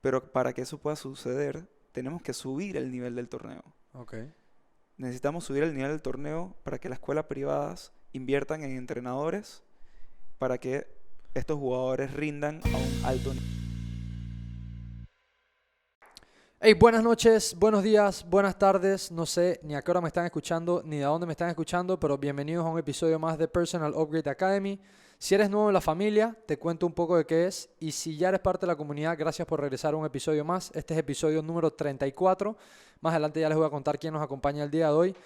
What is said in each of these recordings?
pero para que eso pueda suceder, tenemos que subir el nivel del torneo. Ok. Necesitamos subir el nivel del torneo para que las escuelas privadas inviertan en entrenadores para que estos jugadores rindan a un alto nivel. Hey, buenas noches, buenos días, buenas tardes. No sé ni a qué hora me están escuchando ni de dónde me están escuchando, pero bienvenidos a un episodio más de Personal Upgrade Academy. Si eres nuevo en la familia, te cuento un poco de qué es. Y si ya eres parte de la comunidad, gracias por regresar a un episodio más. Este es episodio número 34. Más adelante ya les voy a contar quién nos acompaña el día de hoy.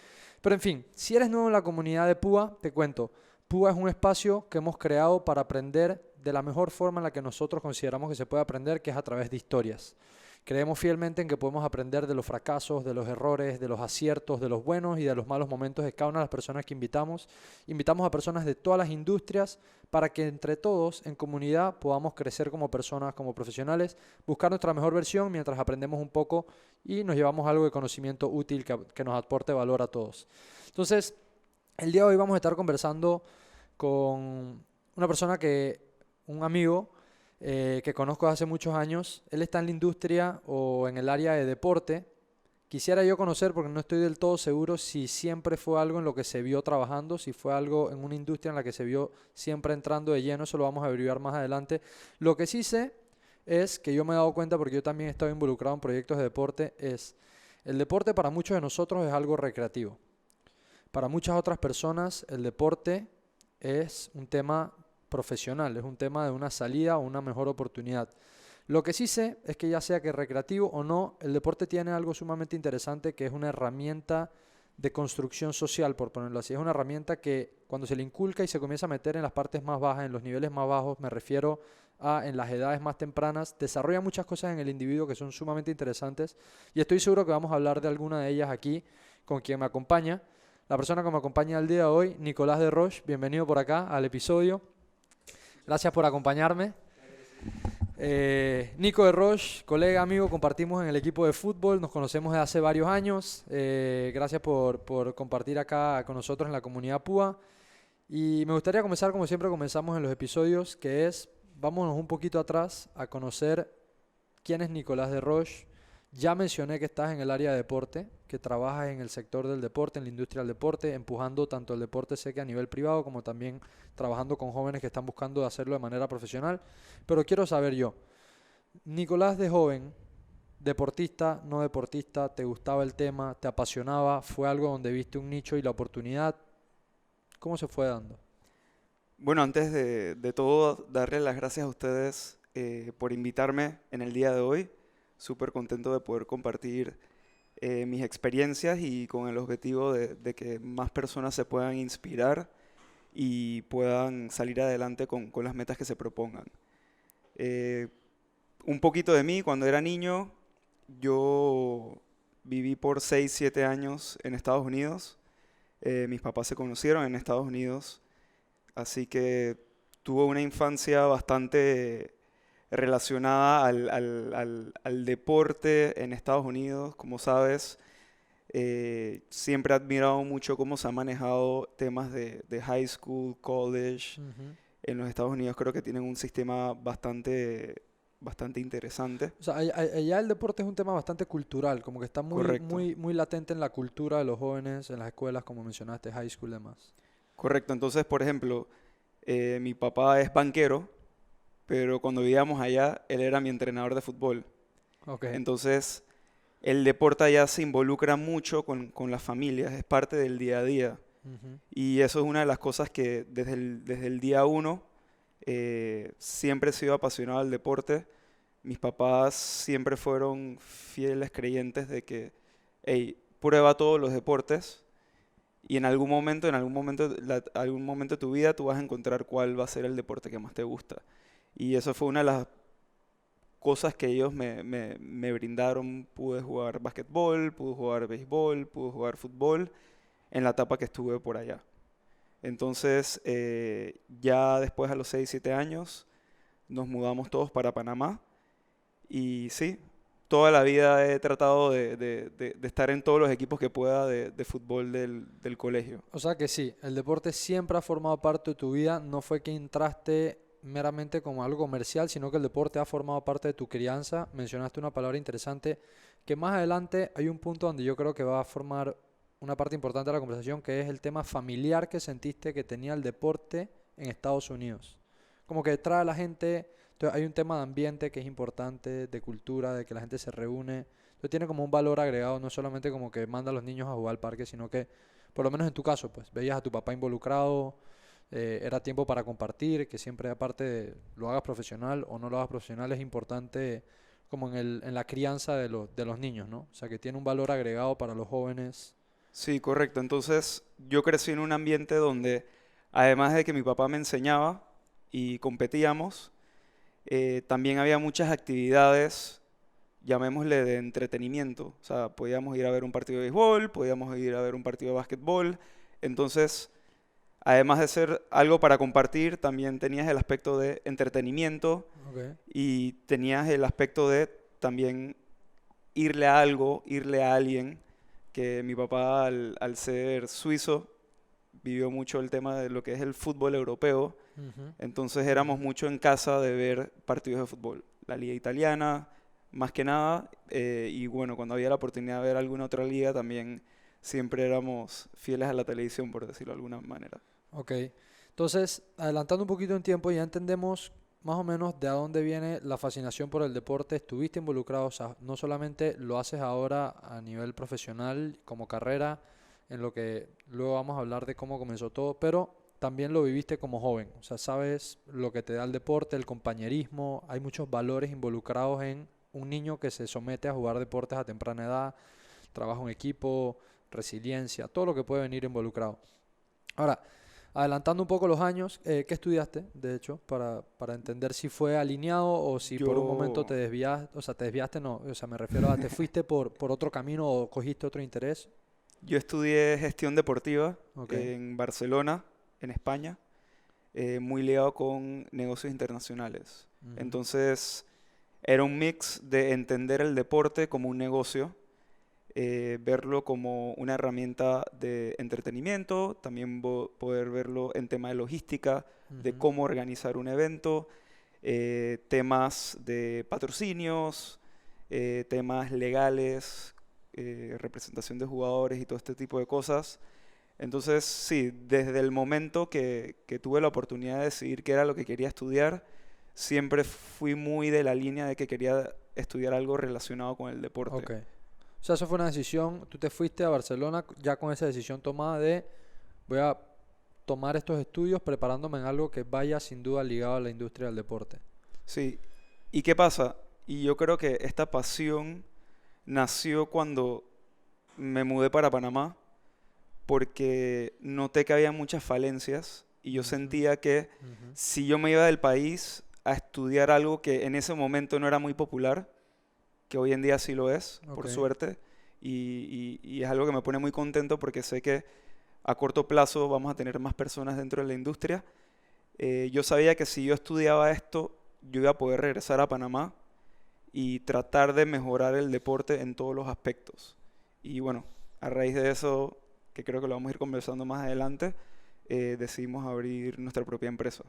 Pero en fin, si eres nuevo en la comunidad de PUA, te cuento. PUA es un espacio que hemos creado para aprender de la mejor forma en la que nosotros consideramos que se puede aprender, que es a través de historias. Creemos fielmente en que podemos aprender de los fracasos, de los errores, de los aciertos, de los buenos y de los malos momentos de cada una de las personas que invitamos. Invitamos a personas de todas las industrias para que entre todos, en comunidad, podamos crecer como personas, como profesionales, buscar nuestra mejor versión mientras aprendemos un poco y nos llevamos algo de conocimiento útil que nos aporte valor a todos. Entonces, el día de hoy vamos a estar conversando con una persona un amigo, que conozco hace muchos años. Él está en la industria o en el área de deporte. Quisiera yo conocer, porque no estoy del todo seguro si siempre fue algo en lo que se vio trabajando, si fue algo en una industria en la que se vio siempre entrando de lleno. Eso lo vamos a averiguar más adelante. Lo que sí sé es que yo me he dado cuenta, porque yo también he estado involucrado en proyectos de deporte, es el deporte para muchos de nosotros es algo recreativo. Para muchas otras personas el deporte es un tema profesional, es un tema de una salida o una mejor oportunidad. Lo que sí sé es que ya sea que recreativo o no, el deporte tiene algo sumamente interesante, que es una herramienta de construcción social, por ponerlo así. Es una herramienta que cuando se le inculca y se comienza a meter en las partes más bajas, en los niveles más bajos, me refiero a en las edades más tempranas, desarrolla muchas cosas en el individuo que son sumamente interesantes, y estoy seguro que vamos a hablar de alguna de ellas aquí con quien me acompaña. La persona que me acompaña el día de hoy, Nicolás de Roche, bienvenido por acá al episodio. Gracias por acompañarme. Nico de Roche, colega, amigo, compartimos en el equipo de fútbol, nos conocemos desde hace varios años. Gracias por compartir acá con nosotros en la comunidad PUA. Y me gustaría comenzar como siempre comenzamos en los episodios, que es, vámonos un poquito atrás a conocer quién es Nicolás de Roche. Ya mencioné que estás en el área de deporte, que trabajas en el sector del deporte, en la industria del deporte, empujando tanto el deporte sé que a nivel privado como también trabajando con jóvenes que están buscando hacerlo de manera profesional. Pero quiero saber yo, Nicolás de joven, deportista, no deportista, ¿te gustaba el tema? ¿Te apasionaba? ¿Fue algo donde viste un nicho y la oportunidad? ¿Cómo se fue dando? Bueno, antes de todo, darle las gracias a ustedes por invitarme en el día de hoy. Súper contento de poder compartir mis experiencias y con el objetivo de que más personas se puedan inspirar y puedan salir adelante con las metas que se propongan. Eh, un poquito de mí, cuando era niño, yo viví por 6 7 años en Estados Unidos. Mis papás se conocieron en Estados Unidos, así que tuve una infancia bastante relacionada al deporte en Estados Unidos. Como sabes, siempre he admirado mucho cómo se han manejado temas de high school, college. Ujú. En los Estados Unidos creo que tienen un sistema bastante interesante. O sea, allá el deporte es un tema bastante cultural, como que está muy, Correcto, muy, muy latente en la cultura de los jóvenes, en las escuelas, como mencionaste, high school y demás. correcto. Entonces, por ejemplo, mi papá es banquero, pero cuando vivíamos allá, él era mi entrenador de fútbol. Ok. Entonces, el deporte allá se involucra mucho con las familias, es parte del día a día. Ujú. Y eso es una de las cosas que desde el día uno siempre he sido apasionado del deporte. Mis papás siempre fueron fieles creyentes de que, hey, prueba todos los deportes y algún momento de tu vida tú vas a encontrar cuál va a ser el deporte que más te gusta. Y eso fue una de las cosas que ellos me brindaron. Pude jugar basquetbol, pude jugar béisbol, pude jugar fútbol en la etapa que estuve por allá. Entonces, ya después a los 6 7 años, nos mudamos todos para Panamá. Y sí, toda la vida he tratado de estar en todos los equipos que pueda de fútbol del colegio. O sea que sí, el deporte siempre ha formado parte de tu vida, no fue que entraste meramente como algo comercial, sino que el deporte ha formado parte de tu crianza. Mencionaste una palabra interesante que más adelante hay un punto donde yo creo que va a formar una parte importante de la conversación, que es el tema familiar que sentiste que tenía el deporte en Estados Unidos. Como que trae a la gente, entonces hay un tema de ambiente que es importante, de cultura, de que la gente se reúne. Entonces tiene como un valor agregado, no solamente como que manda a los niños a jugar al parque, sino que, por lo menos en tu caso, pues veías a tu papá involucrado, era tiempo para compartir, que siempre aparte de lo hagas profesional o no lo hagas profesional, es importante como en la crianza de los niños, ¿no? O sea, que tiene un valor agregado para los jóvenes. Sí, correcto. Entonces, yo crecí en un ambiente donde, además de que mi papá me enseñaba y competíamos, también había muchas actividades, llamémosle de entretenimiento. O sea, podíamos ir a ver un partido de béisbol, podíamos ir a ver un partido de básquetbol. Entonces, además de ser algo para compartir, también tenías el aspecto de entretenimiento Ok. y tenías el aspecto de también irle a algo, irle a alguien, que mi papá al ser suizo vivió mucho el tema de lo que es el fútbol europeo, Ujú, entonces ujú. éramos mucho en casa de ver partidos de fútbol, la liga italiana, más que nada, y bueno, cuando había la oportunidad de ver alguna otra liga también siempre éramos fieles a la televisión, por decirlo de alguna manera. Ok. Entonces, adelantando un poquito en tiempo, ya entendemos más o menos de a dónde viene la fascinación por el deporte. Estuviste involucrado, o sea, no solamente lo haces ahora a nivel profesional como carrera, en lo que luego vamos a hablar de cómo comenzó todo, pero también lo viviste como joven. O sea, sabes lo que te da el deporte, el compañerismo, hay muchos valores involucrados en un niño que se somete a jugar deportes a temprana edad, trabajo en equipo, resiliencia, todo lo que puede venir involucrado. Ahora, adelantando un poco los años, ¿qué estudiaste, de hecho, para entender si fue alineado o si por un momento Yo, te desviaste, o sea, te desviaste, no, o sea, me refiero a te fuiste por otro camino o cogiste otro interés? yo estudié gestión deportiva Ok. en Barcelona, en España, muy ligado con negocios internacionales. Ujú, Entonces, era un mix de entender el deporte como un negocio, verlo como una herramienta de entretenimiento, también poder verlo en tema de logística, de ujú, cómo organizar un evento, temas de patrocinios, temas legales, representación de jugadores y todo este tipo de cosas. Entonces, sí, desde el momento que tuve la oportunidad de decidir qué era lo que quería estudiar, siempre fui muy de la línea de que quería estudiar algo relacionado con el deporte. ok. O sea, eso fue una decisión, tú te fuiste a Barcelona ya con esa decisión tomada de voy a tomar estos estudios preparándome en algo que vaya sin duda ligado a la industria del deporte. Sí. ¿Y qué pasa? Y yo creo que esta pasión nació cuando me mudé para Panamá porque noté que había muchas falencias y yo Ujú, sentía que ujú, si yo me iba del país a estudiar algo que en ese momento no era muy popular, que hoy en día sí lo es, ok. por suerte, y es algo que me pone muy contento porque sé que a corto plazo vamos a tener más personas dentro de la industria. Yo sabía que si yo estudiaba esto, yo iba a poder regresar a Panamá y tratar de mejorar el deporte en todos los aspectos. Y bueno, a raíz de eso, que creo que lo vamos a ir conversando más adelante, decidimos abrir nuestra propia empresa.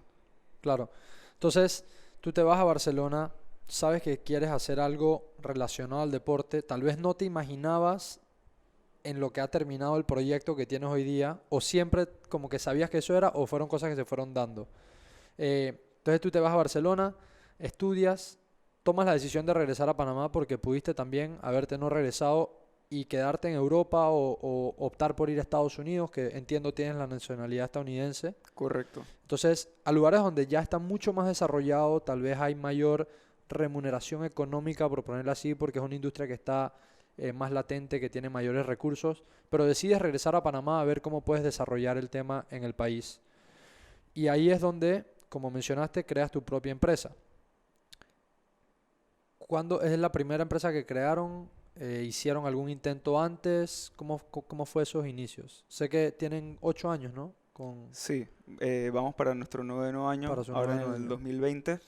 Claro. Entonces, tú te vas a Barcelona, sabes que quieres hacer algo relacionado al deporte, tal vez no te imaginabas en lo que ha terminado el proyecto que tienes hoy día, o siempre como que sabías que eso era, o fueron cosas que se fueron dando. Entonces tú te vas a Barcelona, estudias, tomas la decisión de regresar a Panamá porque pudiste también haberte no regresado y quedarte en Europa o optar por ir a Estados Unidos, que entiendo tienes la nacionalidad estadounidense. Correcto. Entonces, a lugares donde ya está mucho más desarrollado, tal vez hay mayor remuneración económica, por ponerlo así, porque es una industria que está más latente, que tiene mayores recursos, pero decides regresar a Panamá a ver cómo puedes desarrollar el tema en el país. Y ahí es donde, como mencionaste, creas tu propia empresa. ¿Cuándo es la primera empresa que crearon? ¿Hicieron algún intento antes? ¿Cómo fue esos inicios? Sé que tienen 8 años, ¿no? Sí, vamos para nuestro noveno Para año, su ahora en noveno el año. 2020.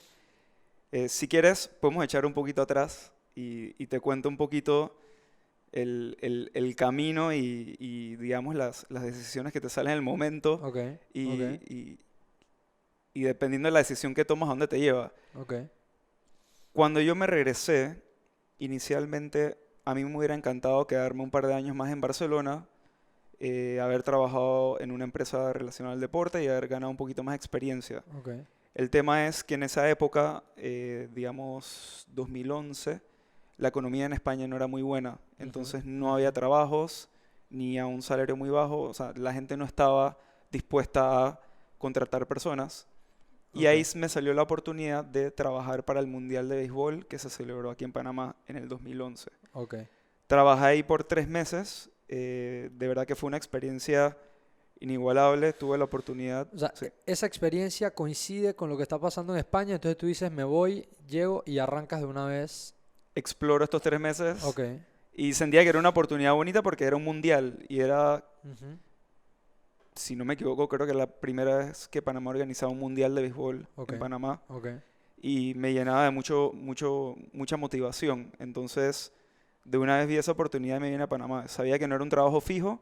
Si quieres, podemos echar un poquito atrás y te cuento un poquito el camino y, digamos, las decisiones que te salen en el momento Ok, ok. y y dependiendo de la decisión que tomas, a dónde te lleva. Ok. Cuando yo me regresé, inicialmente a mí me hubiera encantado quedarme un par de años más en Barcelona, haber trabajado en una empresa relacionada al deporte y haber ganado un poquito más experiencia. Ok. El tema es que en esa época, digamos 2011, la economía en España no era muy buena, Ujú, entonces no ujú. había trabajos ni a un salario muy bajo, o sea, la gente no estaba dispuesta a contratar personas. Y Ok. ahí me salió la oportunidad de trabajar para el Mundial de Béisbol que se celebró aquí en Panamá en el 2011. Ok. Trabajé ahí por 3 meses, de verdad que fue una experiencia inigualable, tuve la oportunidad, O sea, sí, esa experiencia coincide con lo que está pasando en España, entonces tú dices, me voy, llego y arrancas de una vez. exploro estos 3 meses Ok. y sentía que era una oportunidad bonita porque era un mundial y era, Ujú. si no me equivoco, creo que la primera vez que Panamá organizaba un mundial de béisbol Ok. en Panamá Ok. y me llenaba de mucha motivación. Entonces, de una vez vi esa oportunidad y me vine a Panamá. Sabía que no era un trabajo fijo,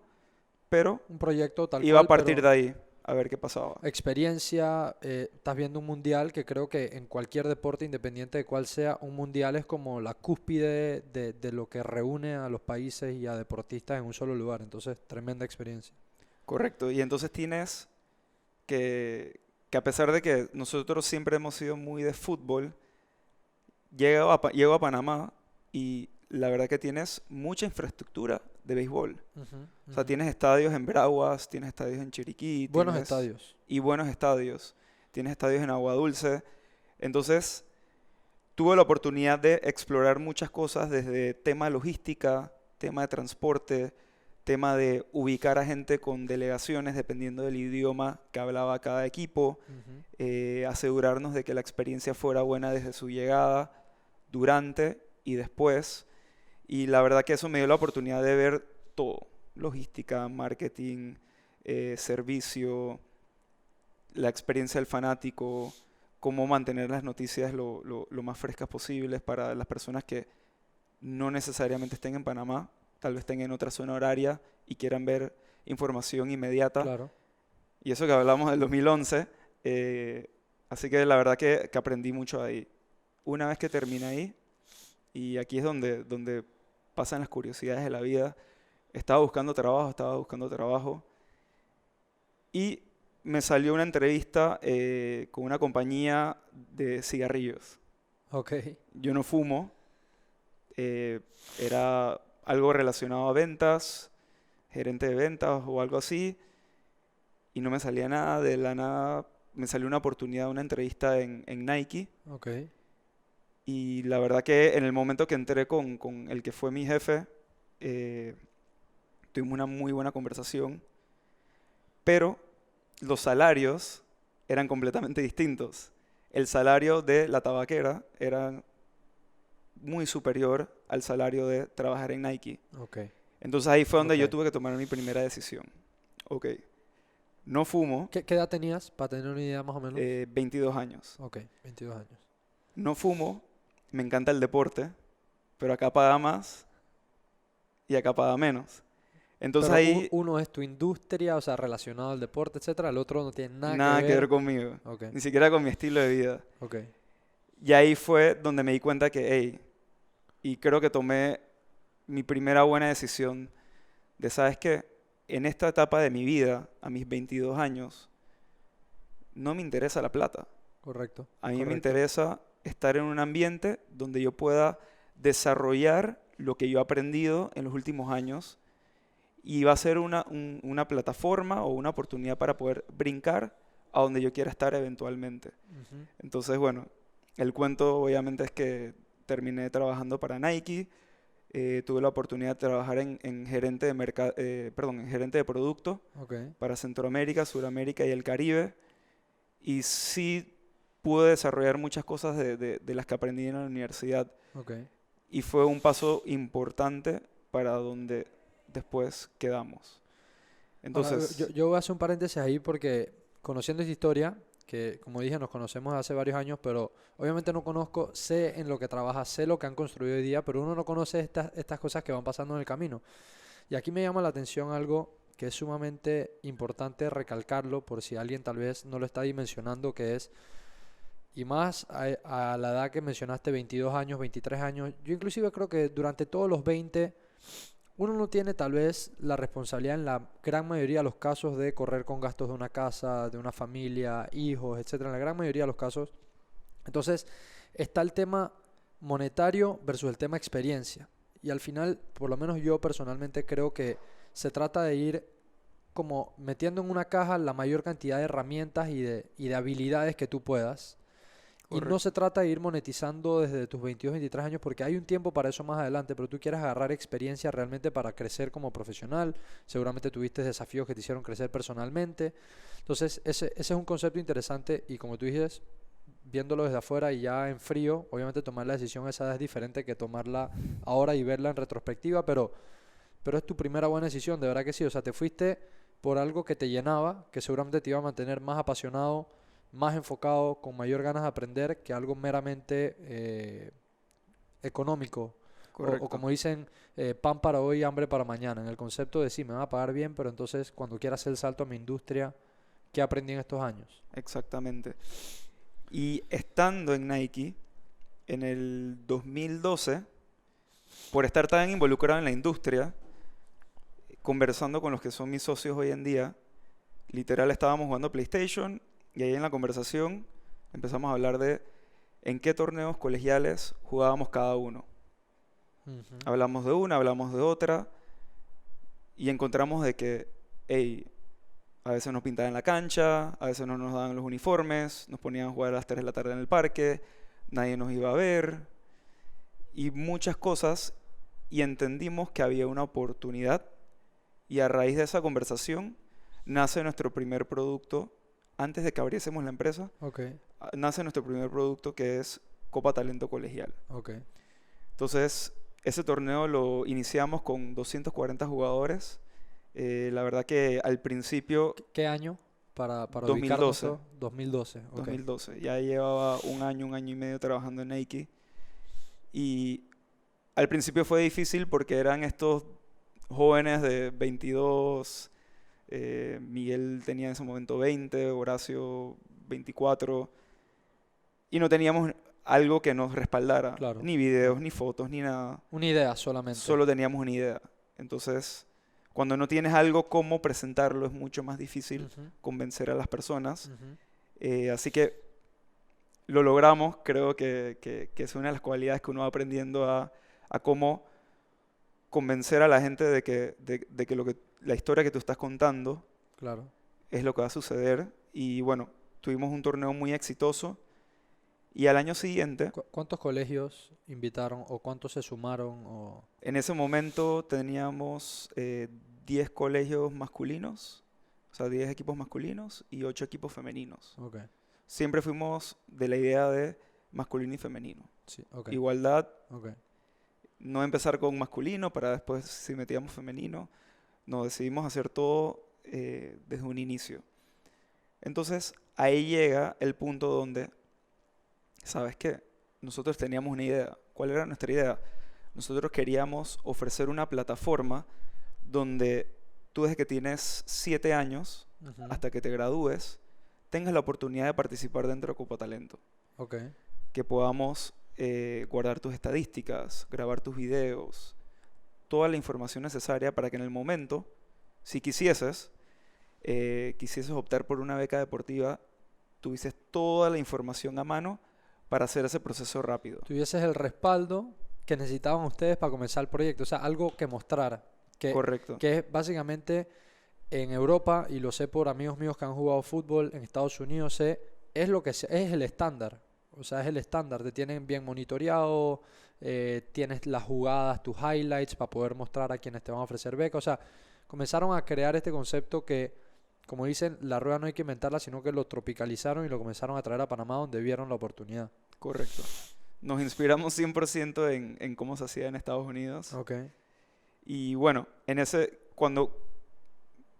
pero Un proyecto tal iba a cual, partir pero de ahí a ver qué pasaba. experiencia, estás viendo un mundial que creo que en cualquier deporte, independiente de cuál sea, un mundial es como la cúspide de lo que reúne a los países y a deportistas en un solo lugar. Entonces, tremenda experiencia. Correcto. Y entonces tienes que a pesar de que nosotros siempre hemos sido muy de fútbol, llego a Panamá y la verdad que tienes mucha infraestructura de béisbol. Ujú, O sea, ujú. tienes estadios en Veraguas, tienes estadios en Chiriquí, Buenos tienes estadios. y buenos estadios. Tienes estadios en Agua Dulce. Entonces, tuve la oportunidad de explorar muchas cosas desde tema de logística, tema de transporte, tema de ubicar a gente con delegaciones dependiendo del idioma que hablaba cada equipo, Ujú. asegurarnos de que la experiencia fuera buena desde su llegada, durante y después. Y la verdad que eso me dio la oportunidad de ver todo, logística, marketing, servicio, la experiencia del fanático, cómo mantener las noticias lo más frescas posibles para las personas que no necesariamente estén en Panamá, tal vez estén en otra zona horaria y quieran ver información inmediata. Claro. Y eso que hablamos del 2011. eh, Así que la verdad que aprendí mucho ahí. Una vez que terminé ahí, y aquí es donde pasan las curiosidades de la vida, estaba buscando trabajo, y me salió una entrevista con una compañía de cigarrillos. Ok. Yo no fumo, eh, era algo relacionado a ventas, gerente de ventas o algo así, y no me salía nada, de la nada me salió una oportunidad, una entrevista en Nike, Ok. y la verdad que en el momento que entré con el que fue mi jefe, eh, tuvimos una muy buena conversación, pero los salarios eran completamente distintos. El salario de la tabaquera era muy superior al salario de trabajar en Nike. Ok. Entonces ahí fue donde Ok. yo tuve que tomar mi primera decisión. Ok, no fumo, ¿Qué edad tenías para tener una idea más o menos? 22 años. Ok, 22 años. No fumo, me encanta el deporte, pero acá paga más y acá paga menos. Entonces Pero ahí uno es tu industria, o sea, relacionado al deporte, etcétera. El otro no tiene nada que nada que ver ver. conmigo, Ok, ni siquiera con mi estilo de vida. ok. Y ahí fue donde me di cuenta que, hey, y creo que tomé mi primera buena decisión de, ¿sabes qué? En esta etapa de mi vida, a mis 22 años, no me interesa la plata. Correcto, A mí me correcto. interesa estar en un ambiente donde yo pueda desarrollar lo que yo he aprendido en los últimos años y va a ser una plataforma o una oportunidad para poder brincar a donde yo quiera estar eventualmente. Ujú. Entonces, bueno, el cuento obviamente es que terminé trabajando para Nike, tuve la oportunidad de trabajar en gerente de en gerente de producto Ok, para Centroamérica, Suramérica y el Caribe. Y sí pude desarrollar muchas cosas de las que aprendí en la universidad. ok. Y fue un paso importante para donde después quedamos. Ahora, yo, Entonces, yo voy a hacer un paréntesis ahí porque conociendo esta historia, que como dije, nos conocemos hace varios años, pero obviamente no conozco, sé en lo que trabaja, sé lo que han construido hoy día, pero uno no conoce estas cosas que van pasando en el camino. Y aquí me llama la atención algo que es sumamente importante recalcarlo por si alguien tal vez no lo está dimensionando, que es, y más a la edad que mencionaste, 22 años, 23 años, yo inclusive creo que durante todos los 20 uno no tiene tal vez la responsabilidad en la gran mayoría de los casos de correr con gastos de una casa, de una familia, hijos, etcétera, en la gran mayoría de los casos. Entonces, está el tema monetario versus el tema experiencia. Y al final, por lo menos yo personalmente creo que se trata de ir como metiendo en una caja la mayor cantidad de herramientas y de habilidades que tú puedas. Y no se Correcto. trata de ir monetizando desde tus 22, 23 años, porque hay un tiempo para eso más adelante, pero tú quieres agarrar experiencia realmente para crecer como profesional. Seguramente tuviste desafíos que te hicieron crecer personalmente. Entonces, ese es un concepto interesante y como tú dices, viéndolo desde afuera y ya en frío, obviamente tomar la decisión a esa edad es diferente que tomarla ahora y verla en retrospectiva, pero es tu primera buena decisión, de verdad que sí. O sea, te fuiste por algo que te llenaba, que seguramente te iba a mantener más apasionado, más enfocado, con mayor ganas de aprender que algo meramente económico. O Correcto. como dicen, pan para hoy, hambre para mañana. En el concepto de sí, me va a pagar bien, pero entonces cuando quiera hacer el salto a mi industria, ¿qué aprendí en estos años? Exactamente. Y estando en Nike, en el 2012, por estar tan involucrado en la industria, conversando con los que son mis socios hoy en día, literal estábamos jugando PlayStation y ahí en la conversación empezamos a hablar de en qué torneos colegiales jugábamos cada uno. Ujú. Hablamos de una, hablamos de otra y encontramos de que, hey, a veces nos pintaban en la cancha, a veces no nos daban los uniformes, nos ponían a jugar a las 3 de la tarde en el parque, nadie nos iba a ver y muchas cosas y entendimos que había una oportunidad y a raíz de esa conversación nace nuestro primer producto. Antes de que abriésemos la empresa, Ok, nace nuestro primer producto que es Copa Talento Colegial. ok. Entonces, ese torneo lo iniciamos con 240 jugadores. La verdad que al principio, ¿Qué año? Para ubicarnos 2012, todos. 2012, ok. 2012, ya llevaba un año y medio trabajando en Nike. Y al principio fue difícil porque eran estos jóvenes de 22, Miguel tenía en ese momento 20, Horacio 24, y no teníamos algo que nos respaldara, Claro, ni videos, claro. ni fotos, ni nada. Una idea solamente. Solo teníamos una idea. Entonces, cuando no tienes algo cómo presentarlo, es mucho más difícil Ujú, convencer a las personas. ujú. Así que lo logramos, creo que es una de las cualidades que uno va aprendiendo a cómo convencer a la gente de que la historia que tú estás contando Claro. es lo que va a suceder. Y bueno, tuvimos un torneo muy exitoso y al año siguiente, ¿Cuántos colegios invitaron o cuántos se sumaron? O... en ese momento teníamos 10 colegios masculinos, o sea, 10 equipos masculinos y 8 equipos femeninos. Ok, Siempre fuimos de la idea de masculino y femenino. sí, ok, Igualdad, ok. no empezar con masculino para después si metíamos femenino. No, decidimos hacer todo desde un inicio. Entonces, ahí llega el punto donde, ¿sabes qué? Nosotros teníamos una idea. ¿Cuál era nuestra idea? Nosotros queríamos ofrecer una plataforma donde tú desde que tienes 7 años Ujú, hasta que te gradúes, tengas la oportunidad de participar dentro de Copa Talento. ok, Que podamos guardar tus estadísticas, grabar tus videos, toda la información necesaria para que en el momento, si quisieses optar por una beca deportiva, tuvieses toda la información a mano para hacer ese proceso rápido. tuvieses el respaldo que necesitaban ustedes para comenzar el proyecto, o sea, algo que mostrara, Correcto, que es básicamente en Europa, y lo sé por amigos míos que han jugado fútbol en Estados Unidos, sé, es lo que es el estándar, o sea, es el estándar, te tienen bien monitoreado, tienes las jugadas, tus highlights para poder mostrar a quienes te van a ofrecer beca, o sea, comenzaron a crear este concepto que, como dicen, la rueda no hay que inventarla, sino que lo tropicalizaron y lo comenzaron a traer a Panamá donde vieron la oportunidad. correcto. Nos inspiramos 100% en cómo se hacía en Estados Unidos. Ok, Y bueno,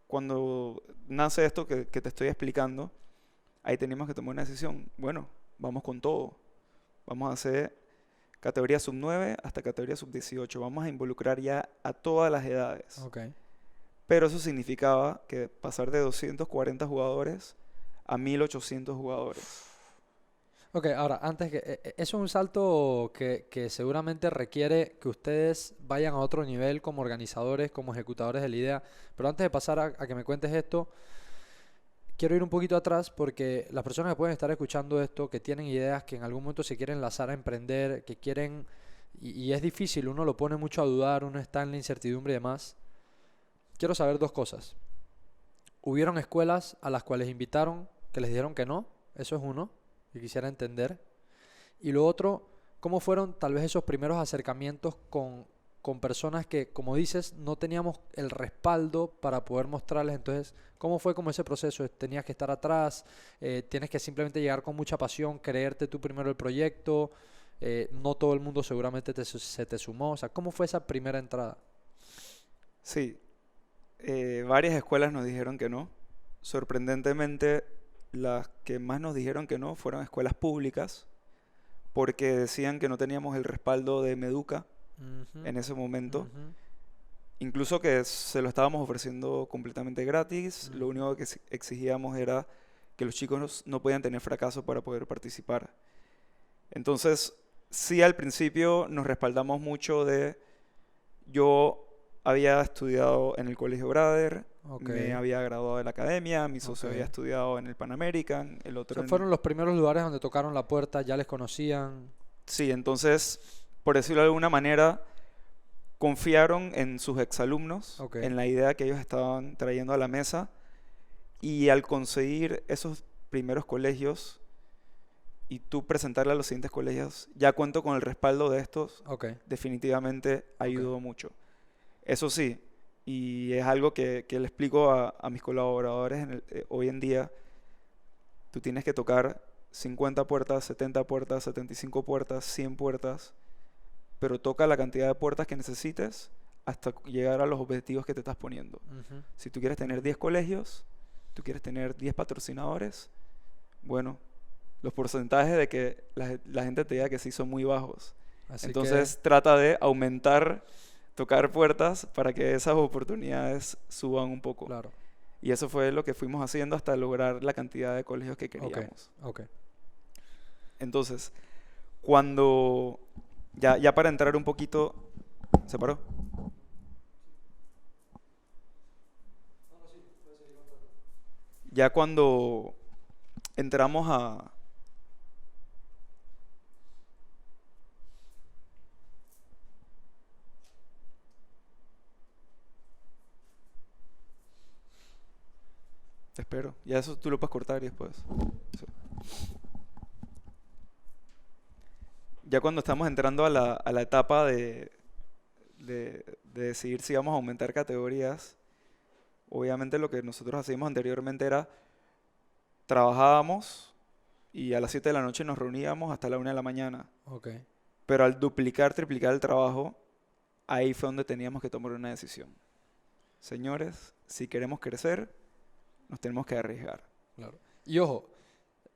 cuando nace esto que te estoy explicando, ahí teníamos que tomar una decisión. Bueno, vamos con todo. Vamos a hacer categoría sub 9 hasta categoría sub 18. Vamos a involucrar ya a todas las edades. ok, pero eso significaba que pasar de 240 jugadores a 1800 jugadores. Ok, ahora, antes que... eso es un salto que seguramente requiere que ustedes vayan a otro nivel como organizadores, como ejecutadores de la idea. Pero antes de pasar a que me cuentes esto, quiero ir un poquito atrás porque las personas que pueden estar escuchando esto, que tienen ideas, que en algún momento se quieren lanzar a emprender, que quieren... Y es difícil, uno lo pone mucho a dudar, uno está en la incertidumbre y demás. Quiero saber dos cosas. ¿Hubieron escuelas a las cuales invitaron que les dijeron que no? Eso es uno, que quisiera entender. Y lo otro, ¿cómo fueron tal vez esos primeros acercamientos con personas que, como dices, no teníamos el respaldo para poder mostrarles? Entonces, ¿cómo fue como ese proceso? ¿Tenías que estar atrás? ¿Tienes que simplemente llegar con mucha pasión, creerte tú primero el proyecto? No todo el mundo seguramente se te sumó. O sea, ¿cómo fue esa primera entrada? Sí, varias escuelas nos dijeron que no. Sorprendentemente, las que más nos dijeron que no fueron escuelas públicas, porque decían que no teníamos el respaldo de Meduca Ujú, en ese momento. ujú, Incluso que se lo estábamos ofreciendo completamente gratis. Lo ujú. único que exigíamos era que los chicos no podían tener fracaso para poder participar. Entonces, sí, al principio nos respaldamos mucho de... Yo había estudiado en el Colegio Brader, Ok, me había graduado de la academia, mi ok. socio había estudiado en el Pan American, el O otro sea, en... fueron los primeros lugares donde tocaron la puerta, ya les conocían. Sí, entonces, por decirlo de alguna manera, confiaron en sus exalumnos, Ok, en la idea que ellos estaban trayendo a la mesa, y al conseguir esos primeros colegios y tú presentarle a los siguientes colegios, ya cuento con el respaldo de estos, ok, definitivamente ok. ayudó mucho. Eso sí, y es algo que le explico a mis colaboradores hoy en día, tú tienes que tocar 50 puertas, 70 puertas, 75 puertas, 100 puertas, pero toca la cantidad de puertas que necesites hasta llegar a los objetivos que te estás poniendo. Ujú, Si tú quieres tener ujú. 10 colegios, tú quieres tener 10 patrocinadores, bueno, los porcentajes de que la gente te diga que sí son muy bajos. Así que, Entonces trata de aumentar, tocar puertas para que esas oportunidades suban un poco. claro. Y eso fue lo que fuimos haciendo hasta lograr la cantidad de colegios que Ok, queríamos. ok. Entonces, cuando, ya para entrar un poquito, ¿se paró? Ya cuando entramos a... Te espero. Ya eso tú lo puedes cortar y después. Sí. Ya cuando estamos entrando a la etapa de decidir si vamos a aumentar categorías, obviamente lo que nosotros hacíamos anteriormente era trabajábamos y a las 7 de la noche nos reuníamos hasta la 1 de la mañana. Ok. Pero al duplicar, triplicar el trabajo, ahí fue donde teníamos que tomar una decisión. Señores, si queremos crecer, nos tenemos que arriesgar. Claro. Y ojo,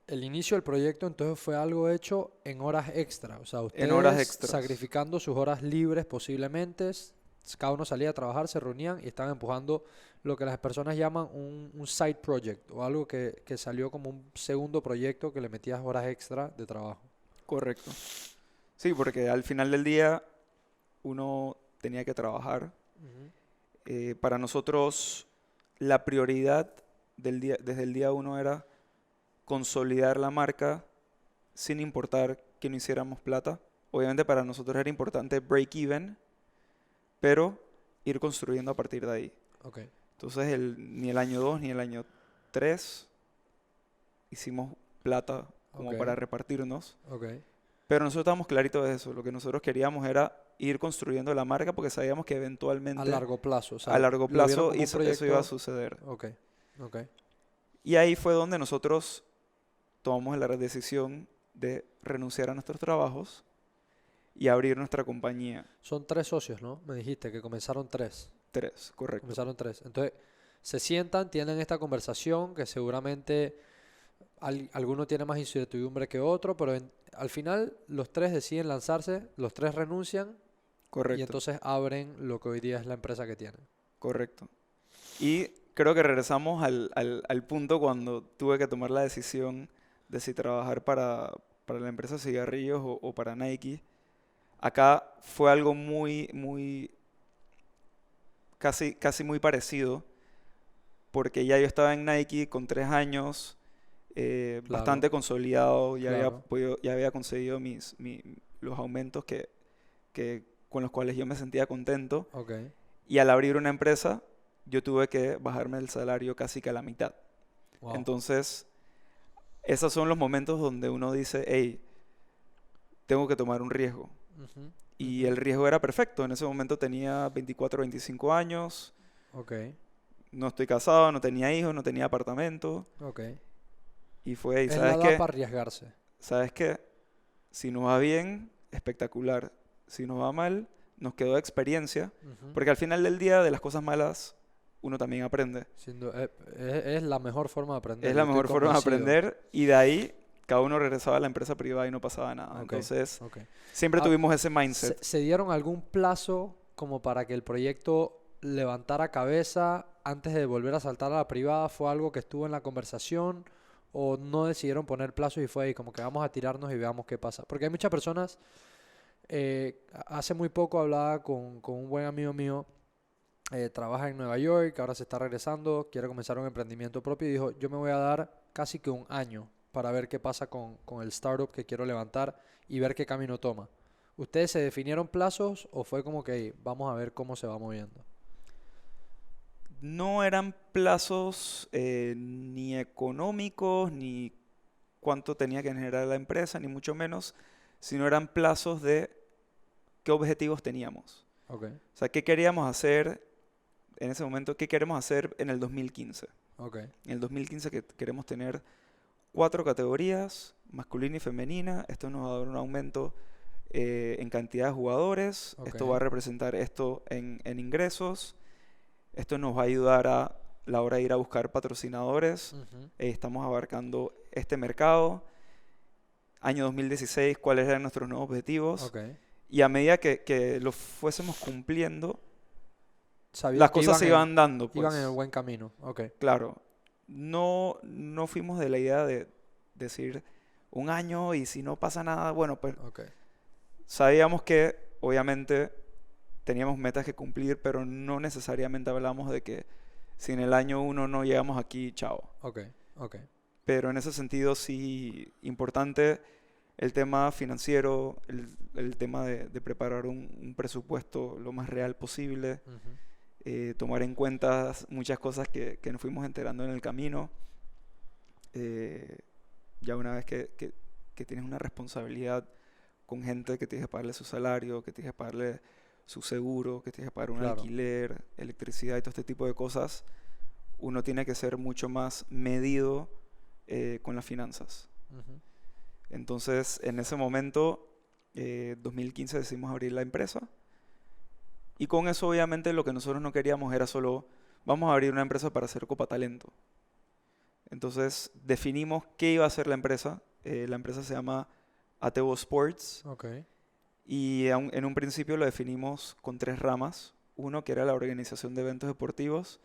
el inicio del proyecto entonces fue algo hecho en horas extra. O sea, En horas ustedes extras. sacrificando sus horas libres posiblemente, cada uno salía a trabajar, se reunían y estaban empujando lo que las personas llaman un side project o algo que salió como un segundo proyecto que le metías horas extra de trabajo. Correcto. Sí, porque al final del día uno tenía que trabajar. Ujú. Para nosotros la prioridad desde el día uno era consolidar la marca sin importar que no hiciéramos plata. Obviamente para nosotros era importante break even, pero ir construyendo a partir de ahí. Ok, Entonces ni el año 2 ni el año 3 hicimos plata ok, como para repartirnos. ok. Pero nosotros estábamos claritos de eso. Lo que nosotros queríamos era ir construyendo la marca porque sabíamos que A eventualmente, largo plazo, o a sea, largo lo vieron plazo, como un eso iba a proyecto. suceder. Ok, ok. Y ahí fue donde nosotros tomamos la decisión de renunciar a nuestros trabajos y abrir nuestra compañía. Son tres socios, ¿no? Me dijiste que comenzaron tres. 3, correcto. Comenzaron tres. Entonces, se sientan, tienen esta conversación que seguramente alguno tiene más incertidumbre que otro, pero al final los tres deciden lanzarse, los tres renuncian y Correcto, entonces abren lo que hoy día es la empresa que tienen. correcto. Y creo que regresamos al punto cuando tuve que tomar la decisión de si trabajar para la empresa de cigarrillos o para Nike. Acá fue algo casi muy parecido, porque ya yo estaba en Nike con 3 años, Claro, bastante consolidado, claro. ya había conseguido los aumentos con los cuales yo me sentía contento. Ok. Y al abrir una empresa, yo tuve que bajarme el salario casi que a la mitad. Wow. Entonces, esos son los momentos donde uno dice, hey, tengo que tomar un riesgo. Ujú, Y ujú. el riesgo era perfecto. En ese momento tenía 24, 25 años, Ok, no estoy casado, no tenía hijos, no tenía apartamento. ok. Y fue, ¿y Es la sabes edad qué? para arriesgarse. ¿Sabes qué? Si nos va bien, espectacular. Si nos va mal, nos quedó experiencia. Ujú. Porque al final del día, de las cosas malas, uno también aprende. Es la mejor forma de aprender, Es yo la estoy mejor forma de convencido. aprender y de ahí cada uno regresaba a la empresa privada y no pasaba nada. Ok, Entonces, ok. siempre Ah, tuvimos ese ¿se, mindset. se dieron algún plazo como para que el proyecto levantara cabeza antes de volver a saltar a la privada? ¿Fue algo que estuvo en la conversación o no decidieron poner plazos y fue ahí como que vamos a tirarnos y veamos qué pasa? Porque hay muchas personas, hace muy poco hablaba con un buen amigo mío, trabaja en Nueva York, ahora se está regresando, quiere comenzar un emprendimiento propio y dijo, yo me voy a dar casi que un año para ver qué pasa con el startup que quiero levantar y ver qué camino toma. ¿Ustedes se definieron plazos o fue como que vamos a ver cómo se va moviendo? No eran plazos ni económicos, ni cuánto tenía que generar la empresa, ni mucho menos, sino eran plazos de qué objetivos teníamos. Ok, O sea, qué queríamos hacer en ese momento, qué queremos hacer en el 2015. ok, En el 2015 que queremos tener 4 categorías, masculina y femenina. Esto nos va a dar un aumento en cantidad de jugadores. ok. Esto va a representar esto en ingresos. Esto nos va a ayudar a la hora de ir a buscar patrocinadores. Ujú, Estamos abarcando este mercado. Año 2016, cuáles eran nuestros nuevos objetivos. ok. Y a medida que los fuésemos cumpliendo, las Sabían que cosas se iban dando, iban en el pues. buen camino. Ok, Claro, no fuimos de la idea de decir un año y si no pasa nada, bueno, pues ok, sabíamos que obviamente teníamos metas que cumplir, pero no necesariamente hablamos de que si en el año uno no llegamos aquí, chao. ok, ok. Pero en ese sentido sí importante el tema financiero, el tema de preparar un presupuesto lo más real posible, Ujú, tomar en cuenta muchas cosas que nos fuimos enterando en el camino. eh, ya una vez que tienes una responsabilidad con gente que tienes que pagarle su salario, que tienes que pagarle su seguro, que tienes que pagar un claro. alquiler, electricidad y todo este tipo de cosas, uno tiene que ser mucho más medido con las finanzas. Ujú, Entonces, en ese momento, 2015 decidimos abrir la empresa y con eso obviamente lo que nosotros no queríamos era solo, vamos a abrir una empresa para hacer Copa Talento. Entonces definimos qué iba a hacer la empresa. La empresa se llama Atebo Sports ok, y en un principio lo definimos con 3 ramas. Uno que era la organización de eventos deportivos,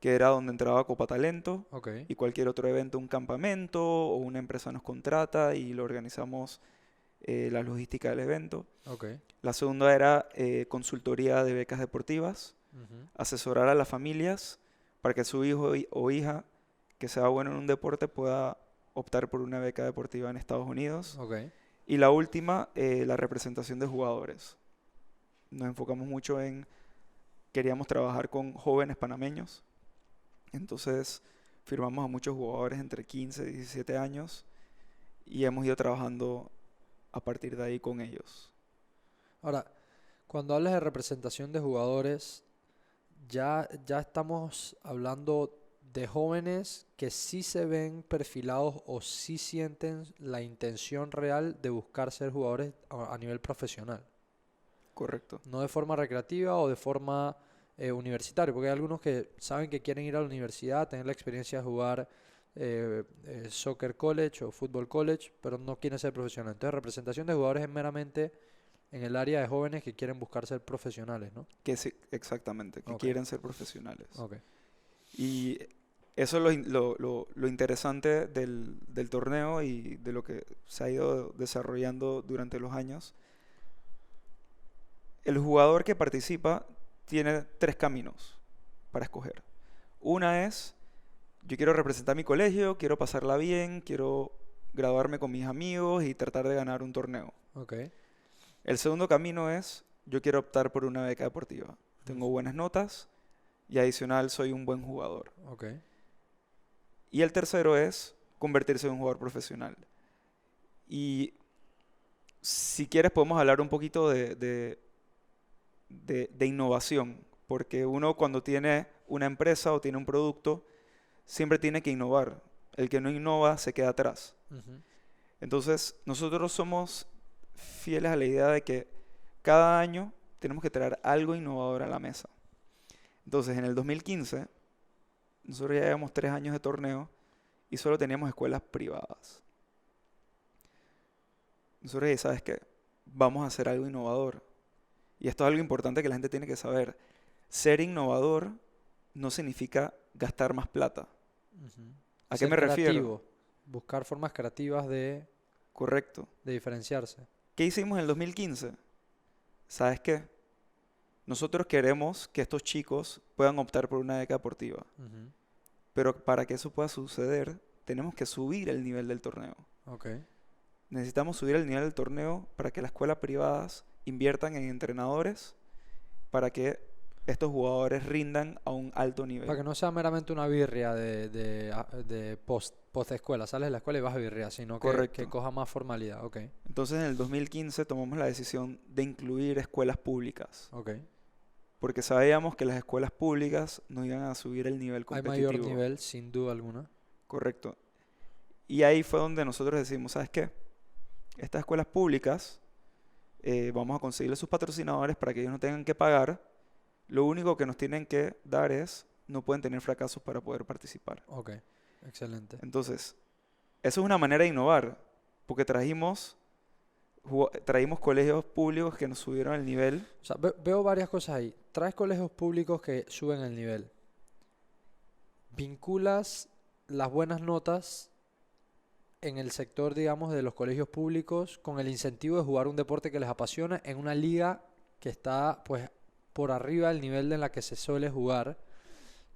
que era donde entraba Copa Talento ok, y cualquier otro evento, un campamento o una empresa nos contrata y lo organizamos la logística del evento. ok. La segunda era consultoría de becas deportivas, Ujú, asesorar a las familias para que su hijo o hija que sea bueno en un deporte pueda optar por una beca deportiva en Estados Unidos. ok, Y la última, la representación de jugadores. Nos enfocamos mucho queríamos trabajar con jóvenes panameños. Entonces firmamos a muchos jugadores entre 15 y 17 años y hemos ido trabajando a partir de ahí con ellos. ahora, cuando hablas de representación de jugadores, ya estamos hablando de jóvenes que sí se ven perfilados o sí sienten la intención real de buscar ser jugadores a nivel profesional, Correcto. no de forma recreativa o de forma universitaria, porque hay algunos que saben que quieren ir a la universidad, tener la experiencia de jugar soccer college o fútbol college, pero no quieren ser profesionales. Entonces, representación de jugadores es meramente en el área de jóvenes que quieren buscar ser profesionales, ¿no? Exactamente, que Ok, quieren ser profesionales. ok. Y eso es lo interesante del torneo y de lo que se ha ido desarrollando durante los años. El jugador que participa tiene tres caminos para escoger. Una es, yo quiero representar mi colegio, quiero pasarla bien, quiero graduarme con mis amigos y tratar de ganar un torneo. Ok. El segundo camino es, yo quiero optar por una beca deportiva. Tengo buenas notas y adicional soy un buen jugador. Ok. Y el tercero es convertirse en un jugador profesional. Y si quieres podemos hablar un poquito de innovación, porque uno cuando tiene una empresa o tiene un producto, siempre tiene que innovar. El que no innova se queda atrás. Ujú. Entonces, nosotros somos fieles a la idea de que cada año tenemos que traer algo innovador a la mesa. Entonces, en el 2015, nosotros ya llevamos 3 años de torneo y solo teníamos escuelas privadas. Nosotros ya sabes que vamos a hacer algo innovador. Y esto es algo importante que la gente tiene que saber. Ser innovador no significa gastar más plata. Ujú. ¿A qué Ser me refiero? creativo, buscar formas creativas Correcto. de diferenciarse. ¿Qué hicimos en el 2015? ¿Sabes qué? Nosotros queremos que estos chicos puedan optar por una beca deportiva. Ujú. Pero para que eso pueda suceder, tenemos que subir el nivel del torneo. Ok. Necesitamos subir el nivel del torneo para que las escuelas privadas inviertan en entrenadores para que estos jugadores rindan a un alto nivel. Para que no sea meramente una birria de post escuela. Sales de la escuela y vas a birria, sino que Correcto. coja más formalidad. Ok. Entonces en el 2015 tomamos la decisión de incluir escuelas públicas, Ok. porque sabíamos que las escuelas públicas nos iban a subir el nivel Hay mayor competitivo. nivel, sin duda alguna. Correcto. Y ahí fue donde nosotros decimos, ¿sabes qué? Estas escuelas públicas, vamos a conseguirle sus patrocinadores para que ellos no tengan que pagar. Lo único que nos tienen que dar es, no pueden tener fracasos para poder participar. Ok. Excelente. Entonces, eso es una manera de innovar, porque traímos colegios públicos que nos subieron el nivel. O sea, veo varias cosas ahí. Traes colegios públicos que suben el nivel. Vinculas las buenas notas en el sector, digamos, de los colegios públicos con el incentivo de jugar un deporte que les apasiona en una liga que está, pues, por arriba del nivel en la que se suele jugar.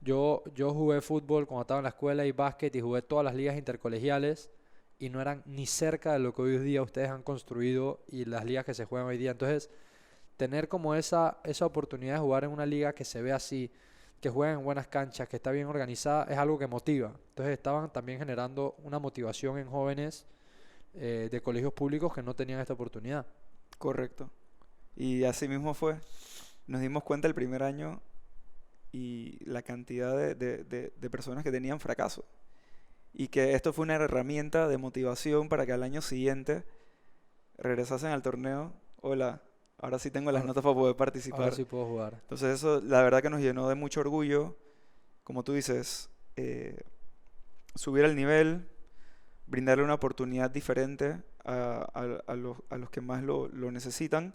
Yo jugué fútbol cuando estaba en la escuela y básquet y jugué todas las ligas intercolegiales y no eran ni cerca de lo que hoy día ustedes han construido y las ligas que se juegan hoy día. Entonces, tener como esa oportunidad de jugar en una liga que se ve así, que juegan en buenas canchas, que está bien organizada, es algo que motiva. Entonces estaban también generando una motivación en jóvenes de colegios públicos que no tenían esta oportunidad. Correcto. Y así mismo fue. Nos dimos cuenta el primer año y la cantidad de personas que tenían fracaso. Y que esto fue una herramienta de motivación para que al año siguiente regresasen al torneo. Hola, ahora sí tengo las Ahora, notas para poder ahora participar. sí puedo jugar. Entonces eso la verdad que nos llenó de mucho orgullo. Como tú dices, subir el nivel, brindarle una oportunidad diferente a los que más lo necesitan.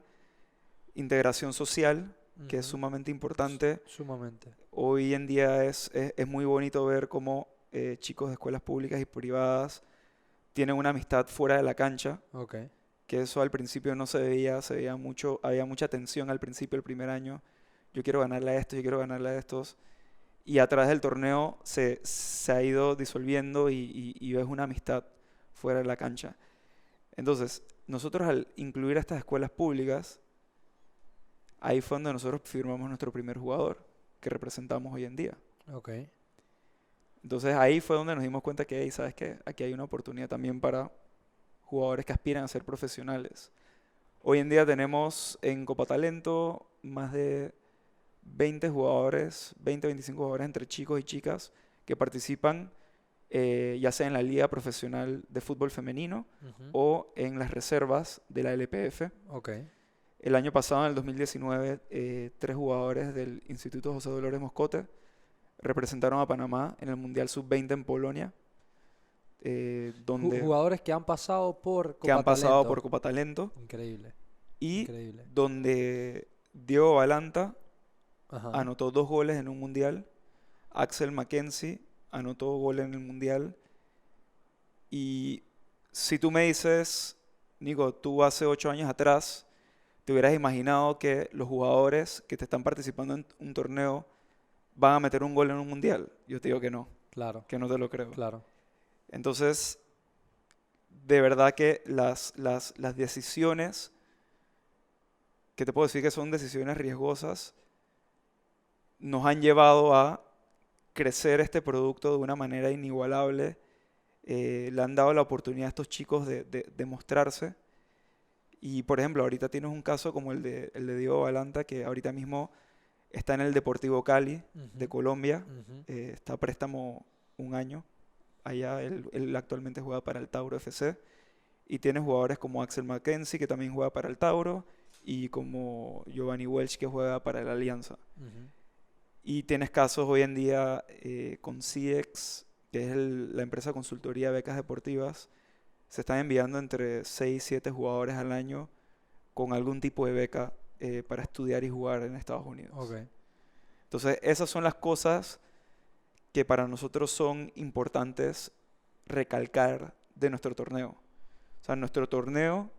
Integración social, que es Ujú. sumamente importante. Sumamente. Hoy en día es muy bonito ver cómo chicos de escuelas públicas y privadas tienen una amistad fuera de la cancha, Ok. que eso al principio no se veía mucho, había mucha tensión al principio, el primer año. Yo quiero ganarle a esto, yo quiero ganarle a estos. Y a través del torneo se ha ido disolviendo y ves una amistad fuera de la cancha. Entonces, nosotros al incluir a estas escuelas públicas, ahí fue donde nosotros firmamos nuestro primer jugador que representamos hoy en día. Ok. Entonces ahí fue donde nos dimos cuenta que, hey, ¿sabes qué? Aquí hay una oportunidad también para jugadores que aspiran a ser profesionales. Hoy en día tenemos en Copa Talento más de 20 jugadores, 20, 25 jugadores entre chicos y chicas que participan ya sea en la Liga Profesional de Fútbol Femenino Ujú. o en las reservas de la LPF. Ok. El año pasado, en el 2019, 3 jugadores del Instituto José Dolores Moscote representaron a Panamá en el Mundial Sub-20 en Polonia, donde Jugadores que han pasado por que han Copa pasado Talento. por Copa Talento Increíble. y Increíble. donde Diego Balanta Ajá. anotó 2 goles en un Mundial Axel Mackenzie anotó gol en el Mundial. Y si tú me dices, Nico, tú hace 8 años atrás, te hubieras imaginado que los jugadores que te están participando en un torneo van a meter un gol en un Mundial. Yo te digo Claro, que no te lo creo. claro. Entonces, de verdad que las decisiones, que te puedo decir que son decisiones riesgosas, nos han llevado a crecer este producto de una manera inigualable. Le han dado la oportunidad a estos chicos de mostrarse. Y por ejemplo, ahorita tienes un caso como el de Diego Balanta, que ahorita mismo está en el Deportivo Cali de Ujú, Colombia. ujú. Está a préstamo un año. Allá él actualmente juega para el Tauro FC. Y tienes jugadores como Axel Mackenzie, que también juega para el Tauro, y como Giovanni Welch, que juega para el Alianza. Ujú. Y tienes casos hoy en día con CIEX, que es la empresa de consultoría de becas deportivas. Se están enviando entre 6 y 7 jugadores al año con algún tipo de beca para estudiar y jugar en Estados Ok. Unidos. Entonces, esas son las cosas que para nosotros son importantes recalcar de nuestro torneo. O sea, en nuestro torneo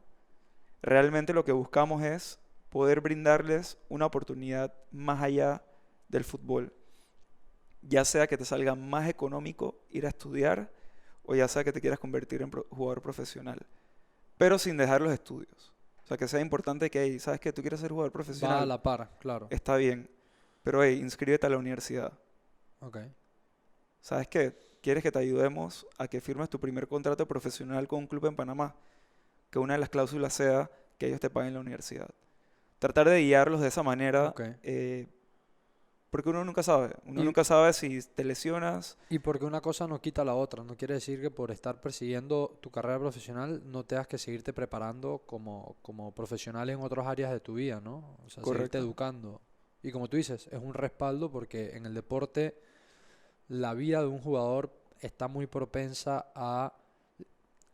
realmente lo que buscamos es poder brindarles una oportunidad más allá del fútbol. Ya sea que te salga más económico ir a estudiar o ya sea que te quieras convertir en jugador profesional, pero sin dejar los estudios. O sea, que sea importante que, hey, ¿sabes que tú quieres ser jugador Va a profesional? la par, claro. Está bien, pero hey, inscríbete a la universidad. Ok. ¿Sabes qué? ¿Quieres que te ayudemos a que firmes tu primer contrato profesional con un club en Panamá? Que una de las cláusulas sea que ellos te paguen la universidad. Tratar de guiarlos de esa manera, Ok. porque uno nunca sabe. Uno Y, nunca sabe si te lesionas. y porque una cosa no quita la otra. No quiere decir que por estar persiguiendo tu carrera profesional no tengas que seguirte preparando como profesional en otras áreas de tu vida, ¿no? O sea, seguirte Correcto, educando. Y como tú dices, es un respaldo porque en el deporte la vida de un jugador está muy propensa a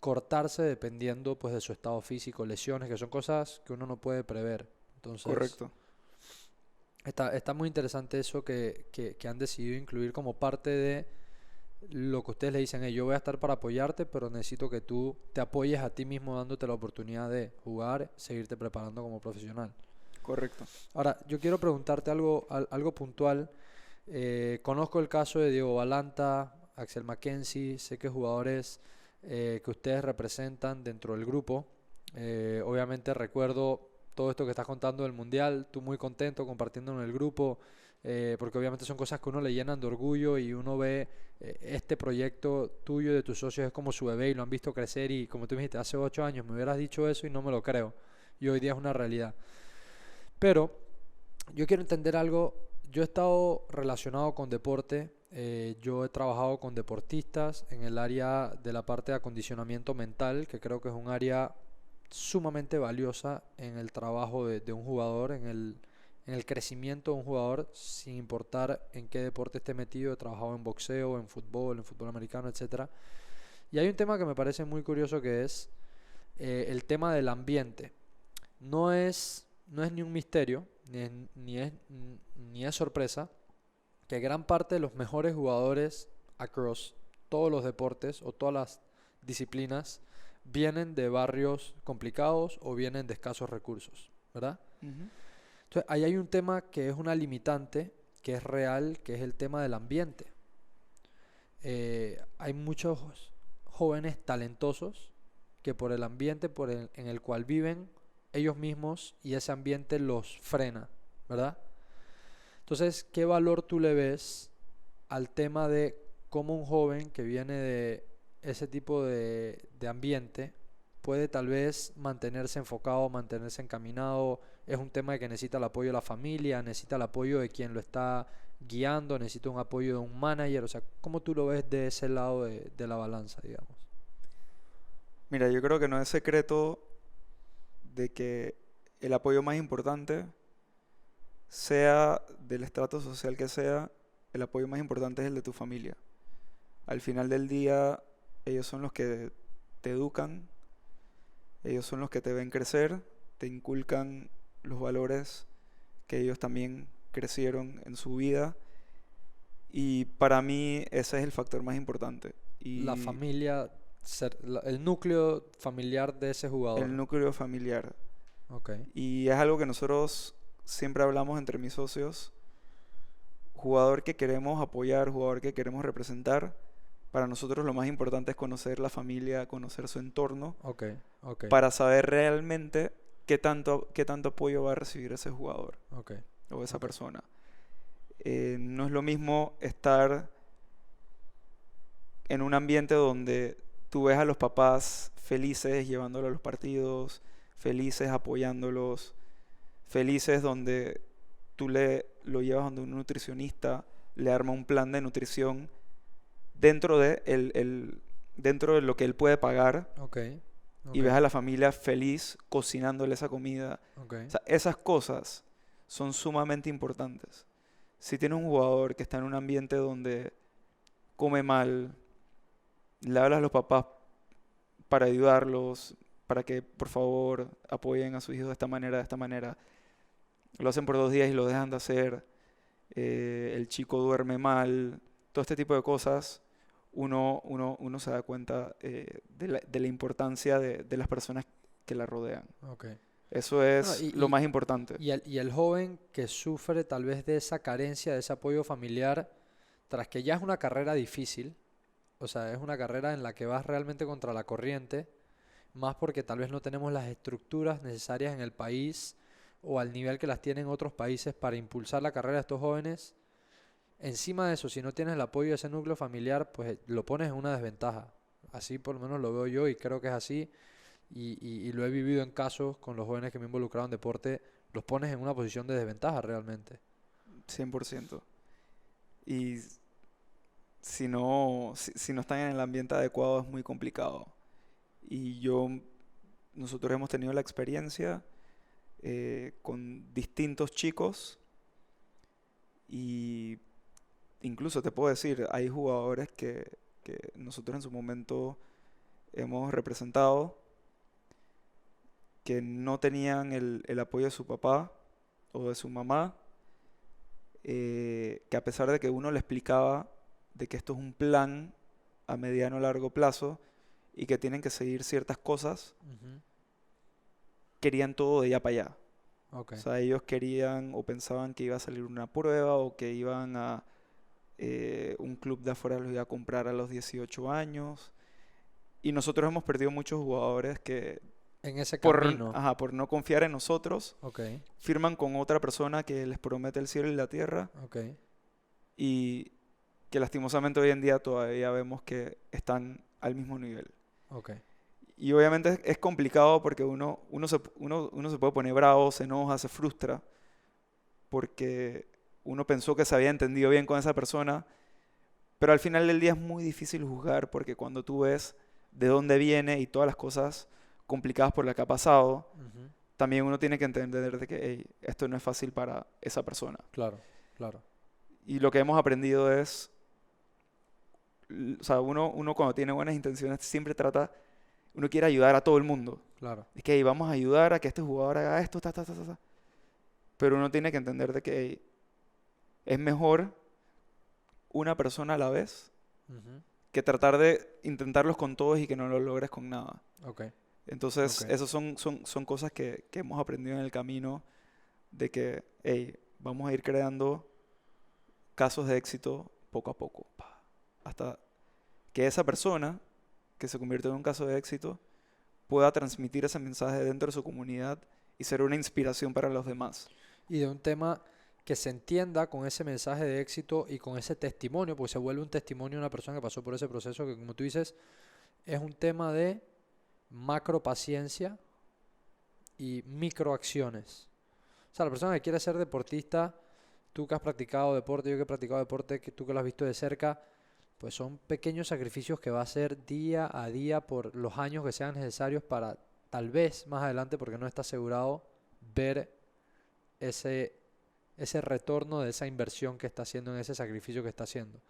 cortarse dependiendo pues de su estado físico, lesiones, que son cosas que uno no puede prever. Entonces, correcto. está muy interesante eso que han decidido incluir como parte de lo que ustedes le dicen: "Hey, yo voy a estar para apoyarte, pero necesito que tú te apoyes a ti mismo dándote la oportunidad de jugar, seguirte preparando como profesional". Correcto. Ahora, yo quiero preguntarte algo puntual. Conozco el caso de Diego Balanta, Axel Mackenzie, sé que jugadores que ustedes representan dentro del grupo. Obviamente recuerdo todo esto que estás contando del Mundial, tú muy contento compartiendo en el grupo, porque obviamente son cosas que uno le llenan de orgullo y uno ve este proyecto tuyo y de tus socios es como su bebé y lo han visto crecer y como tú me dijiste, hace 8 años me hubieras dicho eso y no me lo creo. Y hoy día es una realidad. Pero yo quiero entender algo. Yo he estado relacionado con deporte. Yo he trabajado con deportistas en el área de la parte de acondicionamiento mental, que creo que es un área sumamente valiosa en el trabajo de un jugador, en el crecimiento de un jugador, sin importar en qué deporte esté metido. He trabajado en boxeo, en fútbol americano, etcétera. Y hay un tema que me parece muy curioso que es el tema del ambiente. No es ni un misterio, ni es sorpresa, que gran parte de los mejores jugadores across todos los deportes o todas las disciplinas vienen de barrios complicados o vienen de escasos recursos, ¿verdad? Ujú. Entonces, ahí hay un tema que es una limitante, que es real, que es el tema del ambiente. Hay muchos jóvenes talentosos que por el ambiente en el cual viven, ellos mismos y ese ambiente los frena, ¿verdad? Entonces, ¿qué valor tú le ves al tema de cómo un joven que viene de ese tipo de ambiente puede tal vez mantenerse enfocado, mantenerse encaminado? Es un tema de que necesita el apoyo de la familia, necesita el apoyo de quien lo está guiando, necesita un apoyo de un manager. O sea, ¿cómo tú lo ves de ese lado de la balanza, digamos? Mira, yo creo que no es secreto de que el apoyo más importante, sea del estrato social que sea, el apoyo más importante es el de tu familia. Al final del día, ellos son los que te educan, ellos son los que te ven crecer, te inculcan los valores que ellos también crecieron en su vida Y para mí ese es el factor más importante. La Y familia, el núcleo familiar de ese el jugador. núcleo familiar. Ok, Y es algo que nosotros siempre hablamos entre mis socios. Jugador que queremos apoyar, jugador que queremos representar. Para nosotros lo más importante es conocer la familia, conocer su entorno, ok, ok, para saber realmente qué tanto apoyo va a recibir ese jugador ok, o esa ok. persona. No es lo mismo estar en un ambiente donde tú ves a los papás felices llevándolos a los partidos, felices apoyándolos, felices donde tú lo llevas donde un nutricionista le arma un plan de nutrición dentro dentro de lo que él puede pagar, Ok, y ok, ves a la familia feliz cocinándole esa comida. ok, O sea, esas cosas son sumamente importantes. Si tienes un jugador que está en un ambiente donde come mal, le hablas a los papás para ayudarlos, para que por favor apoyen a sus hijos de esta manera, lo hacen por 2 días y lo dejan de hacer, el chico duerme mal, todo este tipo de cosas, uno se da cuenta de la importancia de las personas que la rodean. ok. Eso Bueno, es lo más importante. y el joven que sufre tal vez de esa carencia, de ese apoyo familiar, tras que ya es una carrera difícil, o sea, es una carrera en la que vas realmente contra la corriente, más porque tal vez no tenemos las estructuras necesarias en el país o al nivel que las tienen otros países para impulsar la carrera de estos jóvenes. Encima de eso, si no tienes el apoyo de ese núcleo familiar, pues lo pones en una desventaja. Así por lo menos lo veo yo y creo que es así. Y lo he vivido en casos con los jóvenes que me he involucrado en deporte, los pones en una posición de desventaja realmente. 100%. Y si no están en el ambiente adecuado es muy complicado. Y nosotros hemos tenido la experiencia con distintos chicos, y incluso te puedo decir, hay jugadores que nosotros en su momento hemos representado que no tenían el apoyo de su papá o de su mamá, que a pesar de que uno le explicaba de que esto es un plan a mediano o largo plazo y que tienen que seguir ciertas cosas, Ujú. querían todo de allá para allá. Ok, O sea, ellos querían o pensaban que iba a salir una prueba o que iban a un club de afuera los iba a comprar a los 18 años. Y nosotros hemos perdido muchos jugadores que en ese camino. por no confiar en nosotros, Ok, firman con otra persona que les promete el cielo y la tierra, ok, y que lastimosamente hoy en día todavía vemos que están al mismo nivel. ok. Y obviamente es complicado porque uno se puede poner bravo, se enoja, se frustra, porque uno pensó que se había entendido bien con esa persona, pero al final del día es muy difícil juzgar porque cuando tú ves de dónde viene y todas las cosas complicadas por las que ha pasado, Ujú. también uno tiene que entender de que "Ey, esto no es fácil para esa persona". Claro, claro, Y lo que hemos aprendido es, o sea, uno cuando tiene buenas intenciones siempre uno quiere ayudar a todo el mundo. claro. Es que "Ey, vamos a ayudar a que este jugador haga esto, ta, ta, ta, ta, ta". Pero uno tiene que entender de que "Ey, es mejor una persona a la vez Ujú. que tratar de intentarlos con todos y que no lo logres con nada". Ok, ok. Entonces, esas son cosas que hemos aprendido en el camino, de que "Ey, vamos a ir creando casos de éxito poco a poco, pa, hasta que esa persona que se convirtió en un caso de éxito pueda transmitir ese mensaje dentro de su comunidad y ser una inspiración para los demás. Y de un tema que se entienda con ese mensaje de éxito y con ese testimonio, porque se vuelve un testimonio de una persona que pasó por ese proceso que, como tú dices, es un tema de macro paciencia y microacciones. O sea, la persona que quiere ser deportista, tú que has practicado deporte, yo que he practicado deporte, que tú que lo has visto de cerca, pues son pequeños sacrificios que va a hacer día a día por los años que sean necesarios para tal vez más adelante, porque no está asegurado, ver ese, ese retorno de esa inversión que está haciendo en ese sacrificio que está haciendo.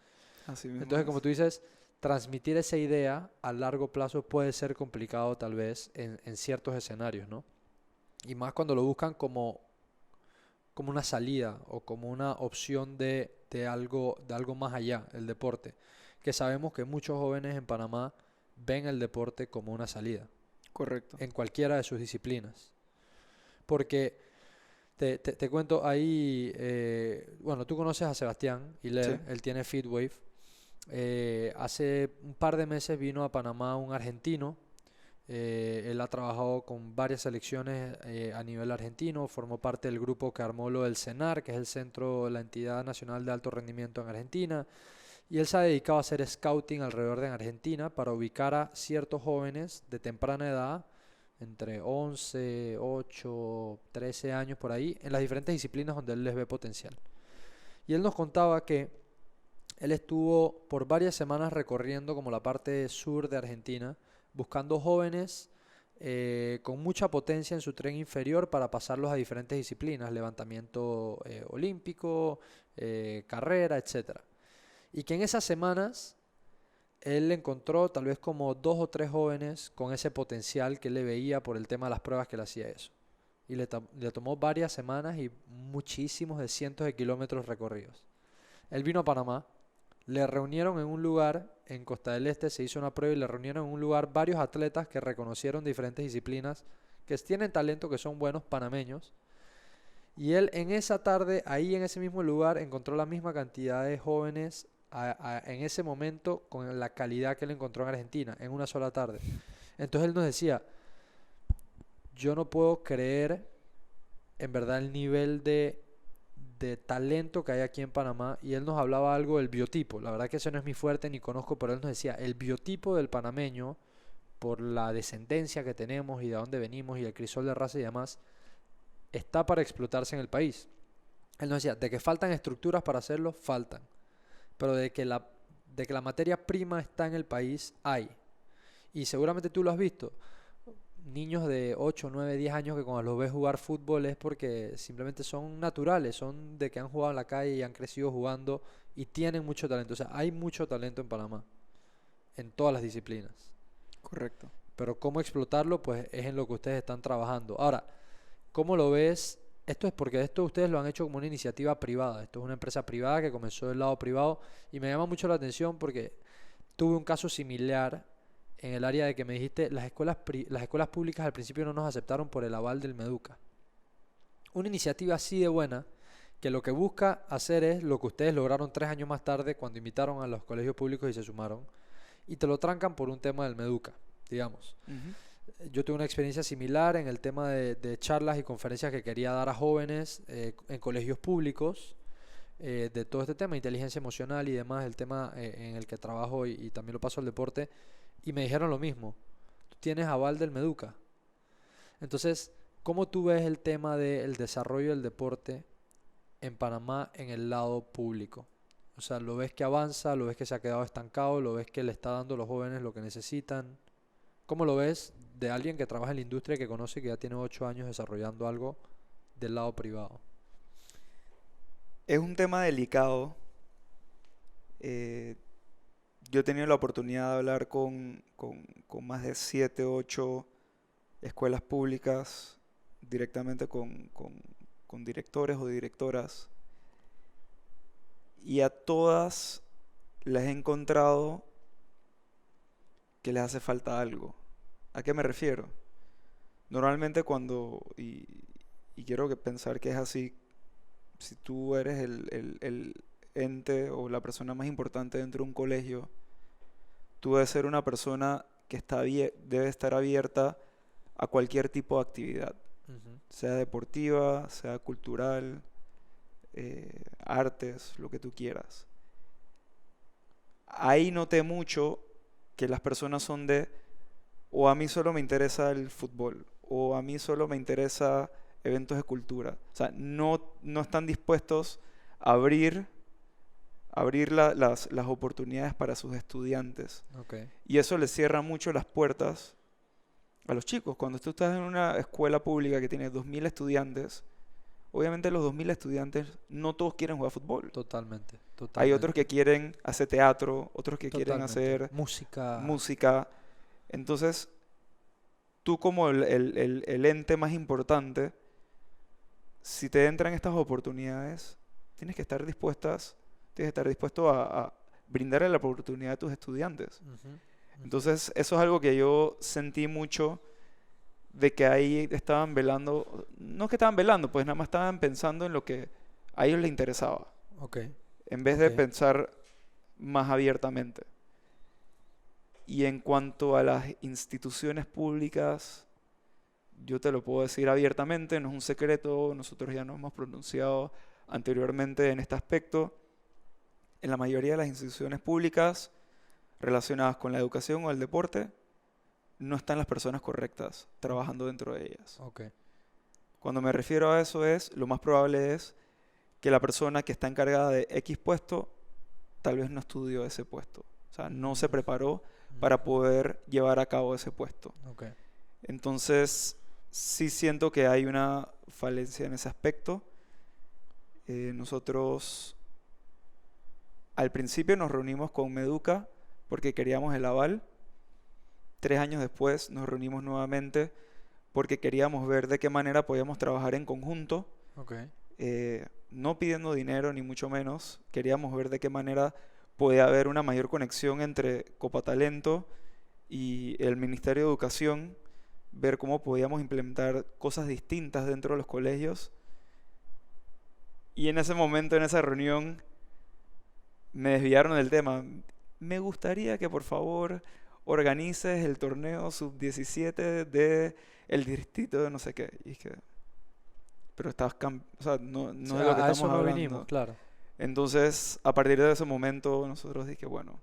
Así mismo Entonces, como es. tú dices, transmitir esa idea a largo plazo puede ser complicado tal vez en ciertos escenarios, ¿no? Y más cuando lo buscan como como una salida o como una opción de algo más allá, el deporte. Que sabemos que muchos jóvenes en Panamá ven el deporte como una salida, Correcto. en cualquiera de sus disciplinas. Porque te cuento ahí, bueno, tú conoces a Sebastián Sí, Hiler, él tiene Feedwave. Hace un par de meses vino a Panamá un argentino. Él ha trabajado con varias selecciones a nivel argentino, formó parte del grupo que armó lo del CENAR, que es el centro, la entidad nacional de alto rendimiento en Argentina, y él se ha dedicado a hacer scouting alrededor de Argentina para ubicar a ciertos jóvenes de temprana edad, entre 11, 8, 13 años por ahí, en las diferentes disciplinas donde él les ve potencial. Y él nos contaba que él estuvo por varias semanas recorriendo como la parte sur de Argentina, buscando jóvenes con mucha potencia en su tren inferior para pasarlos a diferentes disciplinas, levantamiento olímpico, carrera, etcétera. Y que en esas semanas él encontró tal vez como 2 o 3 jóvenes con ese potencial que él le veía por el tema de las pruebas que él hacía eso. Y le tomó varias semanas y muchísimos de cientos de kilómetros recorridos. Él vino a Panamá, le reunieron en un lugar en Costa del Este, se hizo una prueba y le reunieron en un lugar varios atletas que reconocieron diferentes disciplinas, que tienen talento, que son buenos panameños. Y él en esa tarde, ahí en ese mismo lugar, encontró la misma cantidad de jóvenes en ese momento con la calidad que él encontró en Argentina, en una sola tarde. Entonces él nos decía, yo no puedo creer en verdad el nivel de talento que hay aquí en Panamá, y él nos hablaba algo del biotipo. La verdad que eso no es mi fuerte ni conozco, pero él nos decía el biotipo del panameño, por la descendencia que tenemos y de dónde venimos y el crisol de raza y demás, está para explotarse en el país. Él nos decía, de que faltan estructuras para hacerlo, faltan, pero de que la materia prima está en el país, hay. Y seguramente tú lo has visto. Niños de 8, 9, 10 años que cuando los ves jugar fútbol es porque simplemente son naturales, son de que han jugado en la calle y han crecido jugando y tienen mucho talento. O sea, hay mucho talento en Panamá, en todas las disciplinas. correcto. Pero cómo explotarlo, pues es en lo que ustedes están trabajando. Ahora, ¿cómo lo ves? Esto es porque esto ustedes lo han hecho como una iniciativa privada. Esto es una empresa privada que comenzó del lado privado y me llama mucho la atención porque tuve un caso similar en el área de que me dijiste, las escuelas públicas al principio no nos aceptaron por el aval del Meduca. Una iniciativa así de buena, que lo que busca hacer es lo que ustedes lograron 3 años más tarde cuando invitaron a los colegios públicos y se sumaron, y te lo trancan por un tema del Meduca, digamos. Ujú. Yo tuve una experiencia similar en el tema de charlas y conferencias que quería dar a jóvenes en colegios públicos, de todo este tema, inteligencia emocional y demás, el tema en el que trabajo y también lo paso al deporte, y me dijeron lo mismo, tú tienes aval del Meduca. Entonces, ¿cómo tú ves el tema del desarrollo del deporte en Panamá en el lado público? O sea, ¿lo ves que avanza? ¿Lo ves que se ha quedado estancado? ¿Lo ves que le está dando a los jóvenes lo que necesitan? ¿Cómo lo ves de alguien que trabaja en la industria, que conoce, que ya tiene 8 años desarrollando algo del lado privado? Es un tema delicado. eh, yo he tenido la oportunidad de hablar con más de 7, 8 escuelas públicas, directamente con directores o directoras, y a todas les he encontrado que les hace falta algo. ¿A qué me refiero? Normalmente y quiero pensar que es así, si tú eres el ente o la persona más importante dentro de un colegio, tú debes ser una persona que debe estar abierta a cualquier tipo de actividad, Ujú. sea deportiva, sea cultural, artes, lo que tú quieras. Ahí noté mucho que las personas son o a mí solo me interesa el fútbol, o a mí solo me interesa eventos de cultura. O sea, no están dispuestos a abrir las oportunidades para sus estudiantes. Ok, Y eso les cierra mucho las puertas a los chicos. Cuando tú estás en una escuela pública que tiene 2.000 estudiantes, obviamente los 2.000 estudiantes no todos quieren jugar fútbol. totalmente, Hay otros totalmente, que quieren hacer teatro, otros que quieren totalmente. hacer Música, música. Entonces, tú como el ente más importante, si te entran estas oportunidades, tienes que estar dispuesto a brindarle la oportunidad a tus estudiantes. Ujú, ujú. Entonces, eso es algo que yo sentí mucho de que ahí estaban velando, no que estaban velando, pues nada más estaban pensando en lo que a ellos les interesaba, Ok, en vez ok. de pensar más abiertamente. Y en cuanto a las instituciones públicas, yo te lo puedo decir abiertamente, no es un secreto, nosotros ya nos hemos pronunciado anteriormente en este aspecto. En la mayoría de las instituciones públicas relacionadas con la educación o el deporte, no están las personas correctas trabajando dentro de ellas. Ok. Cuando me refiero a eso es, lo más probable es que la persona que está encargada de X puesto tal vez no estudió ese puesto. O sea, no se Mm, preparó para ujú. poder llevar a cabo ese puesto. Ok. Entonces, sí siento que hay una falencia en ese aspecto. Nosotros al principio nos reunimos con Meduca porque queríamos el aval. 3 años después nos reunimos nuevamente porque queríamos ver de qué manera podíamos trabajar en conjunto, Ok. no pidiendo dinero ni mucho menos. Queríamos ver de qué manera podía haber una mayor conexión entre Copa Talento y el Ministerio de Educación, ver cómo podíamos implementar cosas distintas dentro de los colegios. Y en ese momento, en esa reunión, me desviaron del tema. Me gustaría que por favor organices el torneo sub-17 de el distrito de no sé qué. Y dije, pero o sea, no, Sí, no es de lo que a eso estamos no vinimos, hablando. claro. Entonces, a partir de ese momento, nosotros dije, bueno,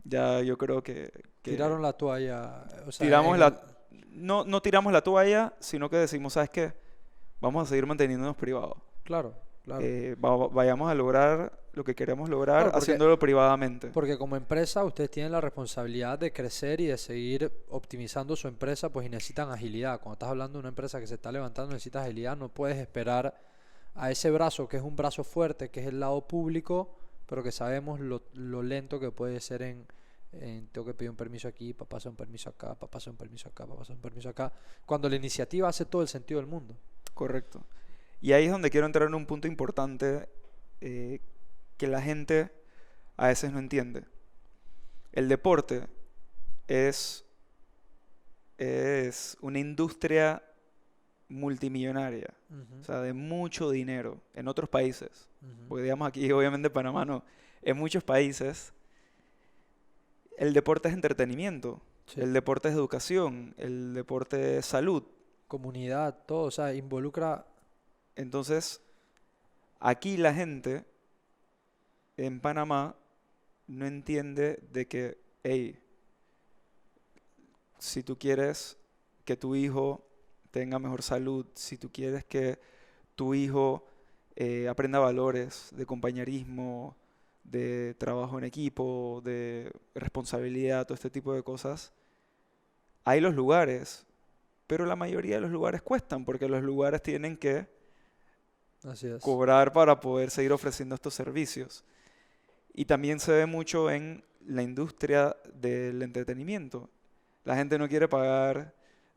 ya yo creo que Tiraron la toalla, o sea, tiramos en el... la, no tiramos la toalla, sino que decimos, ¿sabes qué? Vamos a seguir manteniéndonos privados. Claro, claro. Vayamos a lograr lo que queremos lograr Claro, haciéndolo privadamente. porque como empresa ustedes tienen la responsabilidad de crecer y de seguir optimizando su empresa, pues y necesitan agilidad. Cuando estás hablando de una empresa que se está levantando, necesitas agilidad, no puedes esperar a ese brazo que es un brazo fuerte, que es el lado público, pero que sabemos lo lento que puede ser tengo que pedir un permiso aquí, para pasar un permiso acá, para pasar un permiso acá, para pasar un permiso acá, cuando la iniciativa hace todo el sentido del mundo. Correcto. Y ahí es donde quiero entrar en un punto importante eh, que la gente a veces no entiende. El deporte es, es una industria multimillonaria, o Ujú, sea, de mucho dinero en otros países. ujú. Porque digamos aquí, obviamente Panamá no. En muchos países el deporte es entretenimiento, Sí, el deporte es educación, el deporte es salud. comunidad, todo, o sea, involucra, Entonces, aquí la gente en Panamá no entiende de que, hey, si tú quieres que tu hijo tenga mejor salud, si tú quieres que tu hijo aprenda valores de compañerismo, de trabajo en equipo, de responsabilidad, todo este tipo de cosas, hay los lugares, pero la mayoría de los lugares cuestan porque los lugares tienen que así es, cobrar para poder seguir ofreciendo estos servicios. Y también se ve mucho en la industria del entretenimiento. La gente no quiere pagar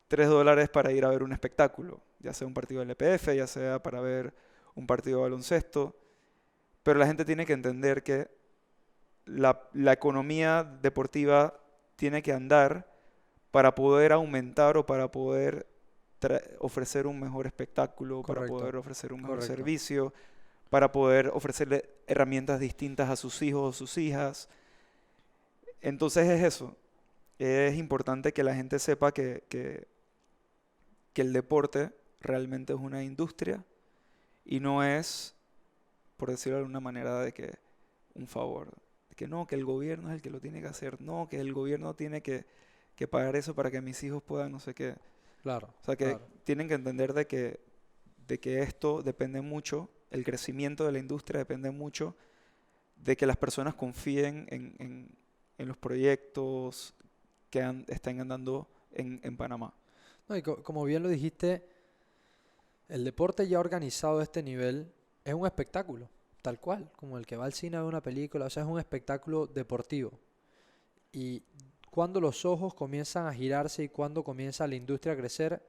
$3 para ir a ver un espectáculo, ya sea un partido del LPF, ya sea para ver un partido de baloncesto, pero la gente tiene que entender que la economía deportiva tiene que andar para poder aumentar o para poder ofrecer un mejor espectáculo, para correcto, poder ofrecer un mejor correcto. servicio, para poder ofrecerle herramientas distintas a sus hijos o sus hijas. Entonces es eso. Es importante que la gente sepa que el deporte realmente es una industria y no es, por decirlo de alguna manera, de que un favor. De que no, que el gobierno es el que lo tiene que hacer. No, que el gobierno tiene que pagar eso para que mis hijos puedan no sé qué. Claro, O sea, que claro. tienen que entender de que esto depende mucho, el crecimiento de la industria depende mucho de que las personas confíen en los proyectos que están andando en Panamá. No, y como bien lo dijiste, el deporte ya organizado a este nivel es un espectáculo, tal cual, como el que va al cine a ver una película, o sea, es un espectáculo deportivo. Y cuando los ojos comienzan a girarse y cuando comienza la industria a crecer,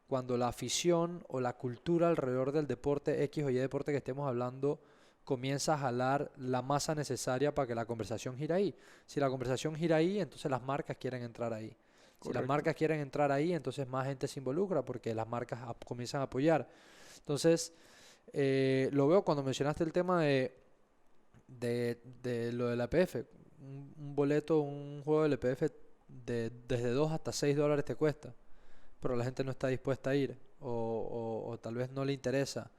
cuando la afición o la cultura alrededor del deporte X o Y deporte que estemos hablando comienza a jalar la masa necesaria para que la conversación gire ahí. Si la conversación gira ahí, entonces las marcas quieren entrar ahí. Si las Correcto. marcas quieren entrar ahí, entonces más gente se involucra porque las marcas comienzan a apoyar. Entonces, lo veo cuando mencionaste el tema de lo del APF. Un boleto, un juego del APF desde 2 hasta $6 te cuesta, pero la gente no está dispuesta a ir o tal vez no le interesa.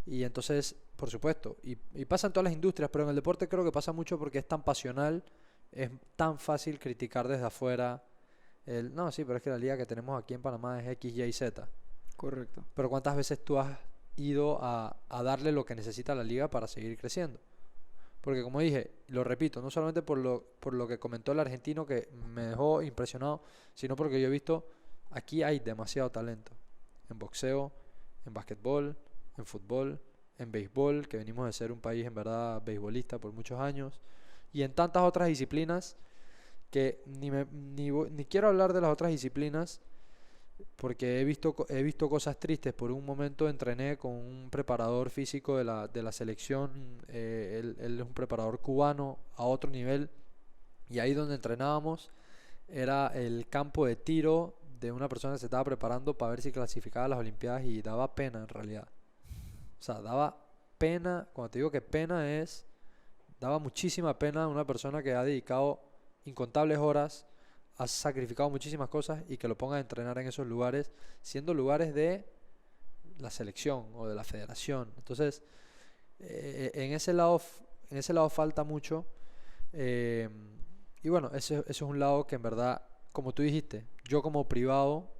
Y entonces, por supuesto, y pasa en todas las industrias, pero en el deporte creo que pasa mucho porque es tan pasional, es tan fácil criticar desde afuera. No, sí, pero es que la liga que tenemos aquí en Panamá es X, Y, Z. Correcto. Pero ¿cuántas veces tú has ido a darle lo que necesita la liga para seguir creciendo? Porque como dije, lo repito, no solamente por lo que comentó el argentino que me dejó impresionado, sino porque yo he visto, aquí hay demasiado talento. En boxeo, en basquetbol, en fútbol, en béisbol, que venimos de ser un país en verdad beisbolista por muchos años, y en tantas otras disciplinas que ni quiero hablar de las otras disciplinas porque he visto cosas tristes. Por un momento entrené con un preparador físico de la selección, él es un preparador cubano a otro nivel, y ahí donde entrenábamos era el campo de tiro de una persona que se estaba preparando para ver si clasificaba a las Olimpiadas, y daba pena en realidad. O sea, daba pena, cuando te digo que pena es, daba muchísima pena a una persona que ha dedicado incontables horas, ha sacrificado muchísimas cosas y que lo ponga a entrenar en esos lugares, siendo lugares de la selección o de la federación. Entonces, en ese lado falta mucho. eh, y bueno, ese es un lado que en verdad, como tú dijiste, yo como privado,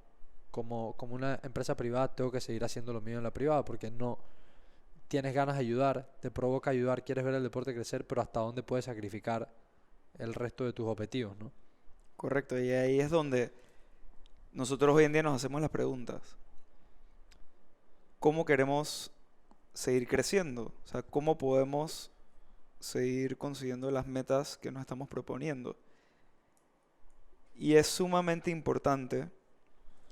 como una empresa privada, tengo que seguir haciendo lo mío en la privada, porque no tienes ganas de ayudar, te provoca ayudar, quieres ver el deporte crecer, pero hasta dónde puedes sacrificar el resto de tus objetivos, ¿no? Correcto. Y ahí es donde nosotros hoy en día nos hacemos las preguntas. ¿Cómo queremos seguir creciendo? O sea, ¿cómo podemos seguir consiguiendo las metas que nos estamos proponiendo? Y es sumamente importante,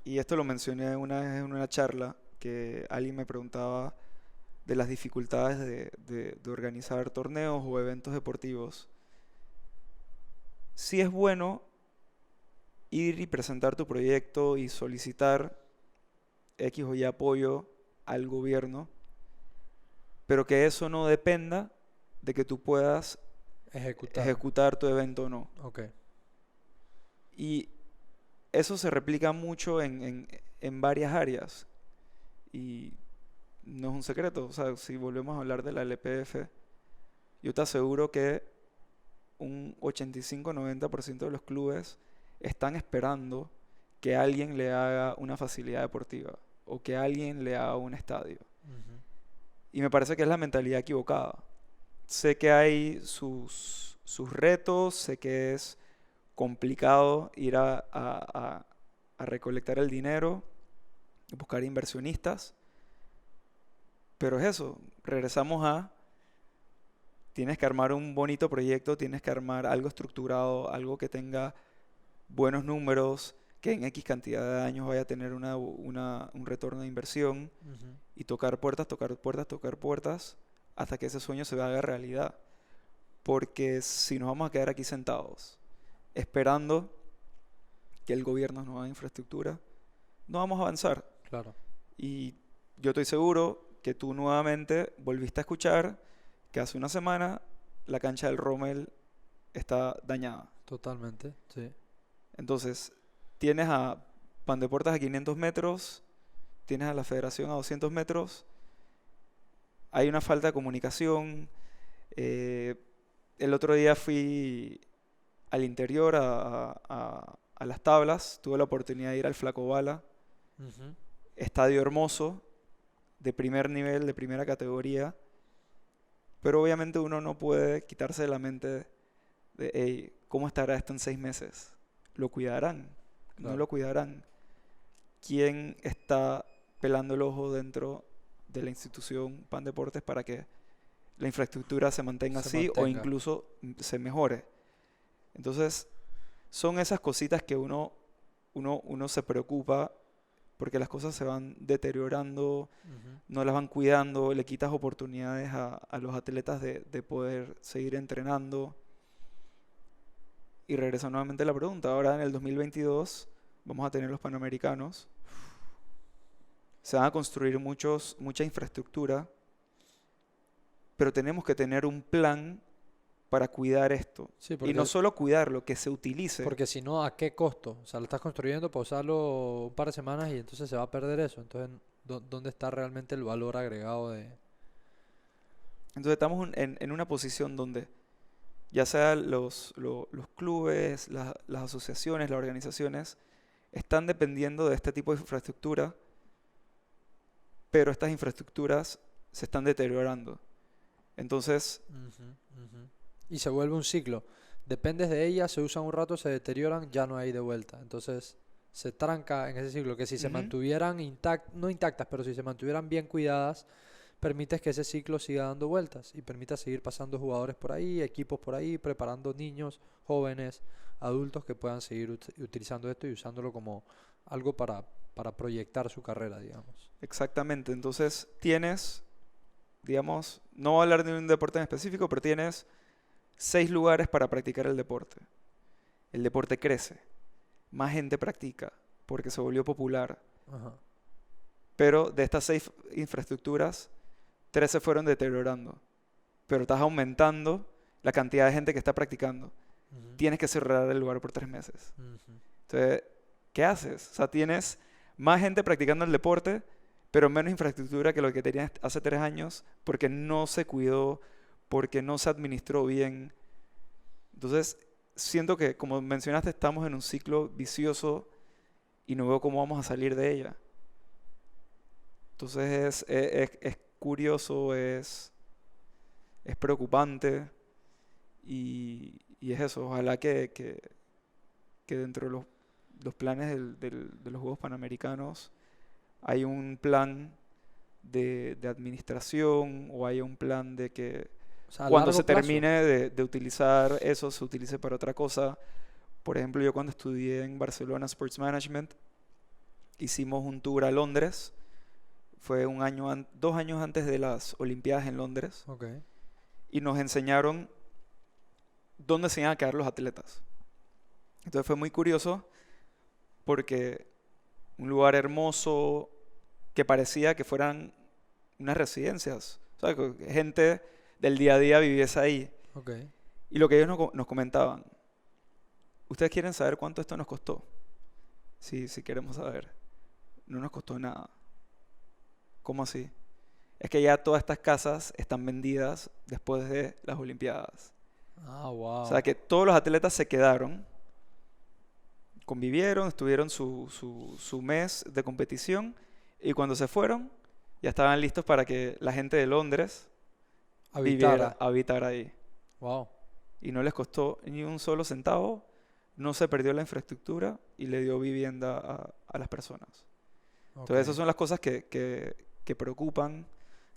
y esto lo mencioné una vez en una charla, que alguien me preguntaba de las dificultades de organizar torneos o eventos deportivos. Sí es bueno ir y presentar tu proyecto y solicitar X o Y apoyo al gobierno, pero que eso no dependa de que tú puedas Ejecutar. ejecutar tu evento o no. Ok. Y eso se replica mucho en varias áreas. Y no es un secreto. O sea, si volvemos a hablar de la LPF, yo te aseguro que un 85-90% de los clubes están esperando que alguien le haga una facilidad deportiva o que alguien le haga un estadio. Ujú. Y me parece que es la mentalidad equivocada. Sé que hay sus retos, sé que es complicado ir a recolectar el dinero, buscar inversionistas, pero es eso, regresamos tienes que armar un bonito proyecto, tienes que armar algo estructurado, algo que tenga buenos números, que en X cantidad de años vaya a tener un retorno de inversión, Ujú. y tocar puertas, tocar puertas, tocar puertas, hasta que ese sueño se haga realidad. Porque si nos vamos a quedar aquí sentados, esperando que el gobierno nos haga infraestructura, no vamos a avanzar. Claro. Y yo estoy seguro que tú nuevamente volviste a escuchar que hace una semana la cancha del Rommel está dañada. Totalmente, sí. Entonces, tienes a Pandeportes a 500 metros, tienes a la Federación a 200 metros, hay una falta de comunicación. eh, el otro día fui al interior a las tablas, tuve la oportunidad de ir al Flaco Bala, Ujú. estadio hermoso, de primer nivel, de primera categoría, pero obviamente uno no puede quitarse de la mente de, hey, ¿cómo estará esto en 6 meses? ¿Lo cuidarán? ¿No Claro. lo cuidarán? ¿Quién está pelando el ojo dentro de la institución Pan Deportes para que la infraestructura se mantenga Se así o mantenga. incluso se mejore? Entonces, son esas cositas que uno se preocupa porque las cosas se van deteriorando, Ujú. no las van cuidando, le quitas oportunidades a los atletas de poder seguir entrenando. Y regreso nuevamente a la pregunta, ahora en el 2022 vamos a tener los Panamericanos, se van a construir mucha infraestructura, pero tenemos que tener un plan para cuidar esto. Sí, Y no solo cuidarlo, que se utilice. porque si no, ¿a qué costo? O sea, lo estás construyendo para usarlo un par de semanas y entonces se va a perder eso. Entonces, ¿dónde está realmente el valor agregado de...? Entonces estamos en una posición donde ya sea los clubes, las asociaciones, las organizaciones, están dependiendo de este tipo de infraestructura, pero estas infraestructuras se están deteriorando. Entonces, Ujú, ujú. Y se vuelve un ciclo. Dependes de ellas, se usan un rato, se deterioran, ya no hay de vuelta. Entonces se tranca en ese ciclo que si se ujú, mantuvieran no intactas, pero si se mantuvieran bien cuidadas, permites que ese ciclo siga dando vueltas y permita seguir pasando jugadores por ahí, equipos por ahí, preparando niños, jóvenes, adultos que puedan seguir utilizando esto y usándolo como algo para proyectar su carrera, digamos. exactamente. Entonces tienes, digamos, no voy a hablar de un deporte en específico, pero tienes 6 lugares para practicar el deporte. El deporte crece, más gente practica, porque se volvió popular. Ajá. Pero de estas 6 infraestructuras, 3 se fueron deteriorando. Pero estás aumentando la cantidad de gente que está practicando. Ujú, Tienes que cerrar el lugar por 3 meses. ujú, Entonces, ¿qué haces? O sea, tienes más gente practicando el deporte, pero menos infraestructura que lo que tenías hace 3 años, porque no se cuidó, porque no se administró bien. Entonces, siento que, como mencionaste, estamos en un ciclo vicioso y no veo cómo vamos a salir de ella. Entonces, es curioso, es preocupante y es eso. Ojalá que dentro de los planes de los Juegos Panamericanos hay un plan de administración o hay un plan de que O sea, a cuando se largo plazo. termine de utilizar eso, se utilice para otra cosa. Por ejemplo, yo cuando estudié en Barcelona Sports Management, hicimos un tour a Londres. Fue 2 años antes de las Olimpiadas en Londres. Ok. Y nos enseñaron dónde se iban a quedar los atletas. Entonces fue muy curioso porque un lugar hermoso que parecía que fueran unas residencias. O sea, que gente del día a día viviese ahí. Ok. Y lo que ellos nos comentaban, ¿ustedes quieren saber cuánto esto nos costó? Sí, sí queremos saber. No nos costó nada. ¿Cómo así? Es que ya todas estas casas están vendidas después de las Olimpiadas. Ah, O sea wow. que todos los atletas se quedaron, convivieron, estuvieron su mes de competición y cuando se fueron ya estaban listos para que la gente de Londres Habitara. habitara ahí. Wow. Y no les costó ni un solo centavo, no se perdió la infraestructura y le dio vivienda a las personas. Ok. Entonces esas son las cosas que preocupan,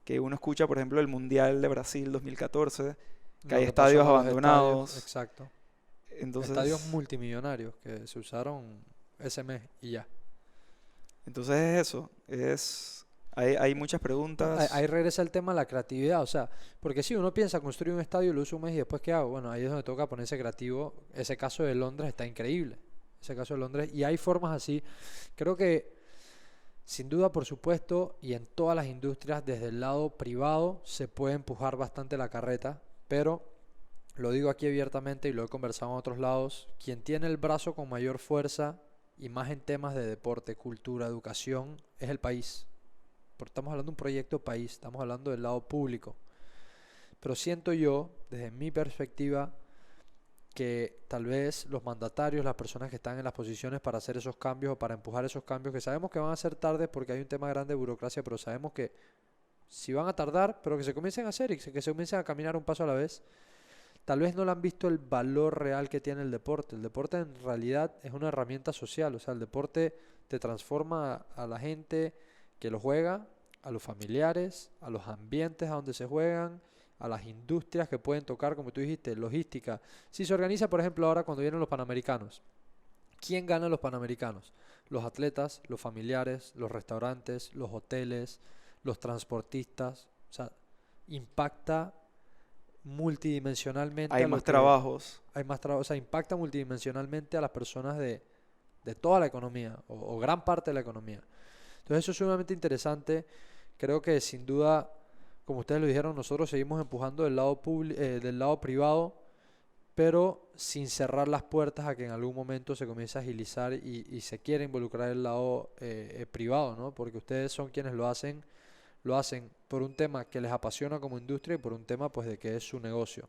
que uno escucha, por ejemplo, el Mundial de Brasil 2014, que Lo hay que pasó estadios con los estadios, abandonados. exacto. Estadios Entonces, multimillonarios que se usaron ese mes y ya. entonces es eso, hay muchas No, ahí preguntas. regresa el tema de la creatividad, o sea, porque si uno piensa construir un estadio, lo uso un mes y después ¿qué hago? Bueno, ahí es donde toca ponerse creativo. Ese caso de Londres está increíble. Ese caso de Londres, y hay formas así. Creo que, sin duda, por supuesto, y en todas las industrias, desde el lado privado, se puede empujar bastante la carreta, pero lo digo aquí abiertamente y lo he conversado en otros lados, quien tiene el brazo con mayor fuerza y más en temas de deporte, cultura, educación, es el país. Porque estamos hablando de un proyecto país, estamos hablando del lado público. Pero siento yo, desde mi perspectiva, que tal vez los mandatarios, las personas que están en las posiciones para hacer esos cambios o para empujar esos cambios, que sabemos que van a ser tarde porque hay un tema grande de burocracia, pero sabemos que si van a tardar, pero que se comiencen a hacer y que se comiencen a caminar un paso a la vez, tal vez no le han visto el valor real que tiene el deporte. El deporte en realidad es una herramienta social, o sea, el deporte te transforma a la gente que lo juega, a los familiares, a los ambientes a donde se juegan, a las industrias que pueden tocar, como tú dijiste, logística. Si se organiza, por ejemplo, ahora cuando vienen los Panamericanos, ¿Quién gana en los Panamericanos? Los atletas, los familiares, los restaurantes, los hoteles, los transportistas. O sea, impacta multidimensionalmente Hay a lo más que trabajos. hay más trabajo, o sea, impacta multidimensionalmente a las personas de toda la economía o gran parte de la economía. Entonces eso es sumamente interesante. Creo que sin duda, como ustedes lo dijeron, nosotros seguimos empujando del lado privado, pero sin cerrar las puertas a que en algún momento se comience a agilizar y se quiera involucrar el lado privado, ¿no? Porque ustedes son quienes lo hacen por un tema que les apasiona como industria y por un tema pues de que es su negocio.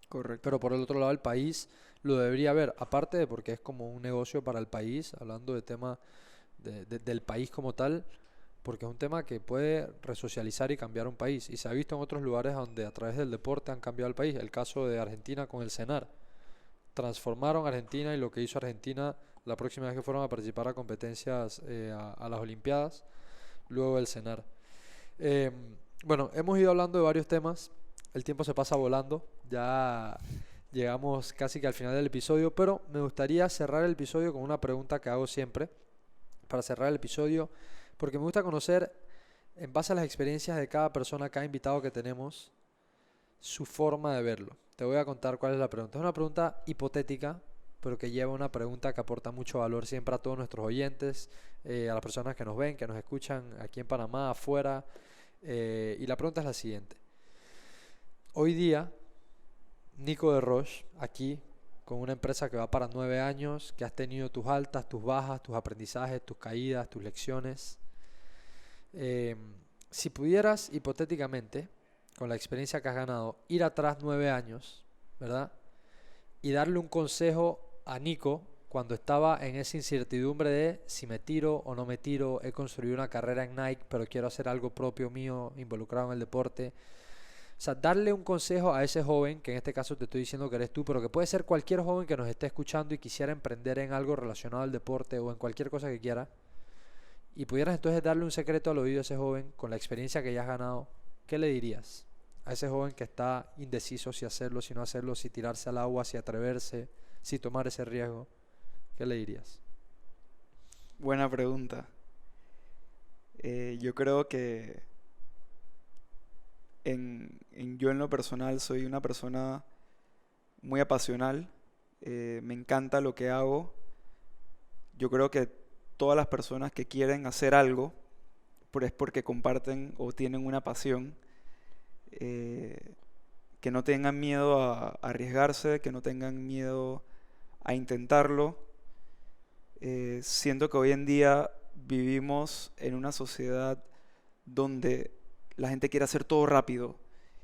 Correcto. Pero por el otro lado el país lo debería ver, aparte de porque es como un negocio para el país, hablando de tema del país como tal, porque es un tema que puede resocializar y cambiar un país. Y se ha visto en otros lugares donde a través del deporte han cambiado el país. El caso de Argentina con el CENAR. Transformaron a Argentina y lo que hizo Argentina la próxima vez que fueron a participar a competencias a las Olimpiadas, luego del CENAR. Eh, bueno, hemos ido hablando de varios temas. El tiempo se pasa volando. Ya llegamos casi que al final del episodio, pero me gustaría cerrar el episodio con una pregunta que hago siempre. Para cerrar el episodio, porque me gusta conocer, en base a las experiencias de cada persona, cada invitado que tenemos, su forma de verlo. Te voy a contar cuál es la pregunta. Es una pregunta hipotética, pero que lleva una pregunta que aporta mucho valor siempre a todos nuestros oyentes, a las personas que nos ven, que nos escuchan aquí en Panamá, afuera. Y la pregunta es la siguiente. Hoy día, Nico de Roche, aquí, con una empresa que va para 9 años, que has tenido tus altas, tus bajas, tus aprendizajes, tus caídas, tus lecciones. Eh, si pudieras, hipotéticamente, con la experiencia que has ganado, ir atrás 9 años, ¿verdad? Y darle un consejo a Nico cuando estaba en esa incertidumbre de si me tiro o no me tiro, he construido una carrera en Nike, pero quiero hacer algo propio mío, involucrado en el deporte. O sea, darle un consejo a ese joven, que en este caso te estoy diciendo que eres tú, pero que puede ser cualquier joven que nos esté escuchando y quisiera emprender en algo relacionado al deporte o en cualquier cosa que quiera, y pudieras entonces darle un secreto al oído a ese joven con la experiencia que ya has ganado, ¿qué le dirías a ese joven que está indeciso si hacerlo, si no hacerlo, si tirarse al agua, si atreverse, si tomar ese riesgo? ¿Qué le dirías? Buena pregunta. Yo creo que yo en lo personal soy una persona muy apasional. Me encanta lo que hago. Yo creo que todas las personas que quieren hacer algo, es porque comparten o tienen una pasión. Que no tengan miedo a arriesgarse, que no tengan miedo a intentarlo. Siento que hoy en día vivimos en una sociedad donde la gente quiere hacer todo rápido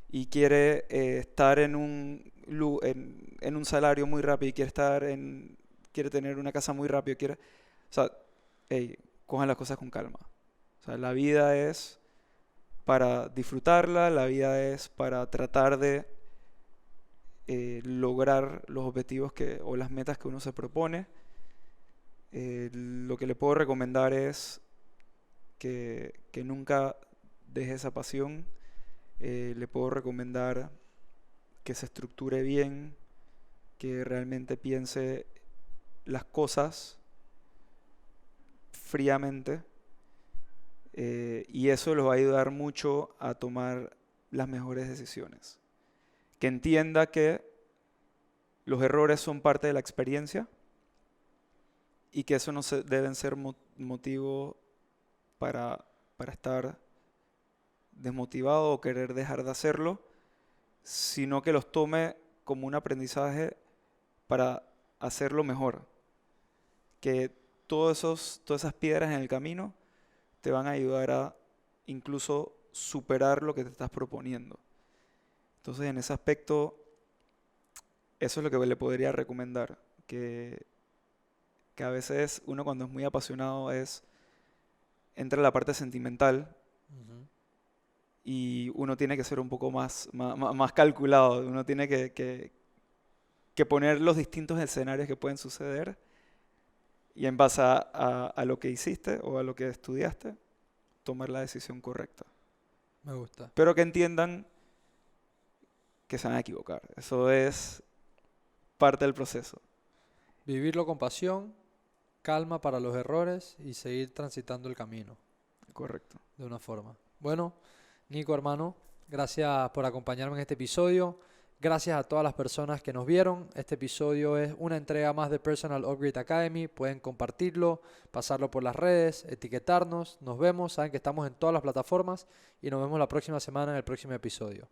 y quiere estar en un salario muy rápido y quiere tener una casa muy rápido. O sea, hey, cojan las cosas con calma. O sea, la vida es para disfrutarla, la vida es para tratar de lograr los objetivos o las metas que uno se propone. Lo que le puedo recomendar es que nunca deje esa pasión. Le puedo recomendar que se estructure bien, que realmente piense las cosas fríamente, y eso los va a ayudar mucho a tomar las mejores decisiones. Que entienda que los errores son parte de la experiencia y que eso no deben ser motivo para estar desmotivado o querer dejar de hacerlo, sino que los tome como un aprendizaje para hacerlo mejor. Que todas esas piedras en el camino te van a ayudar a incluso superar lo que te estás proponiendo. Entonces, en ese aspecto, eso es lo que le podría recomendar, que a veces uno cuando es muy apasionado entra en la parte sentimental Ujú. y uno tiene que ser un poco más calculado, uno tiene que poner los distintos escenarios que pueden suceder y en base a lo que hiciste o a lo que estudiaste, tomar la decisión correcta. Me gusta. Pero que entiendan que se van a equivocar. Eso es parte del proceso. Vivirlo con pasión calma para los errores y seguir transitando el camino Correcto. de una forma. Bueno, Nico, hermano, gracias por acompañarme en este episodio. Gracias a todas las personas que nos vieron. Este episodio es una entrega más de Personal Upgrade Academy. Pueden compartirlo, pasarlo por las redes, etiquetarnos. Nos vemos. Saben que estamos en todas las plataformas y nos vemos la próxima semana en el próximo episodio.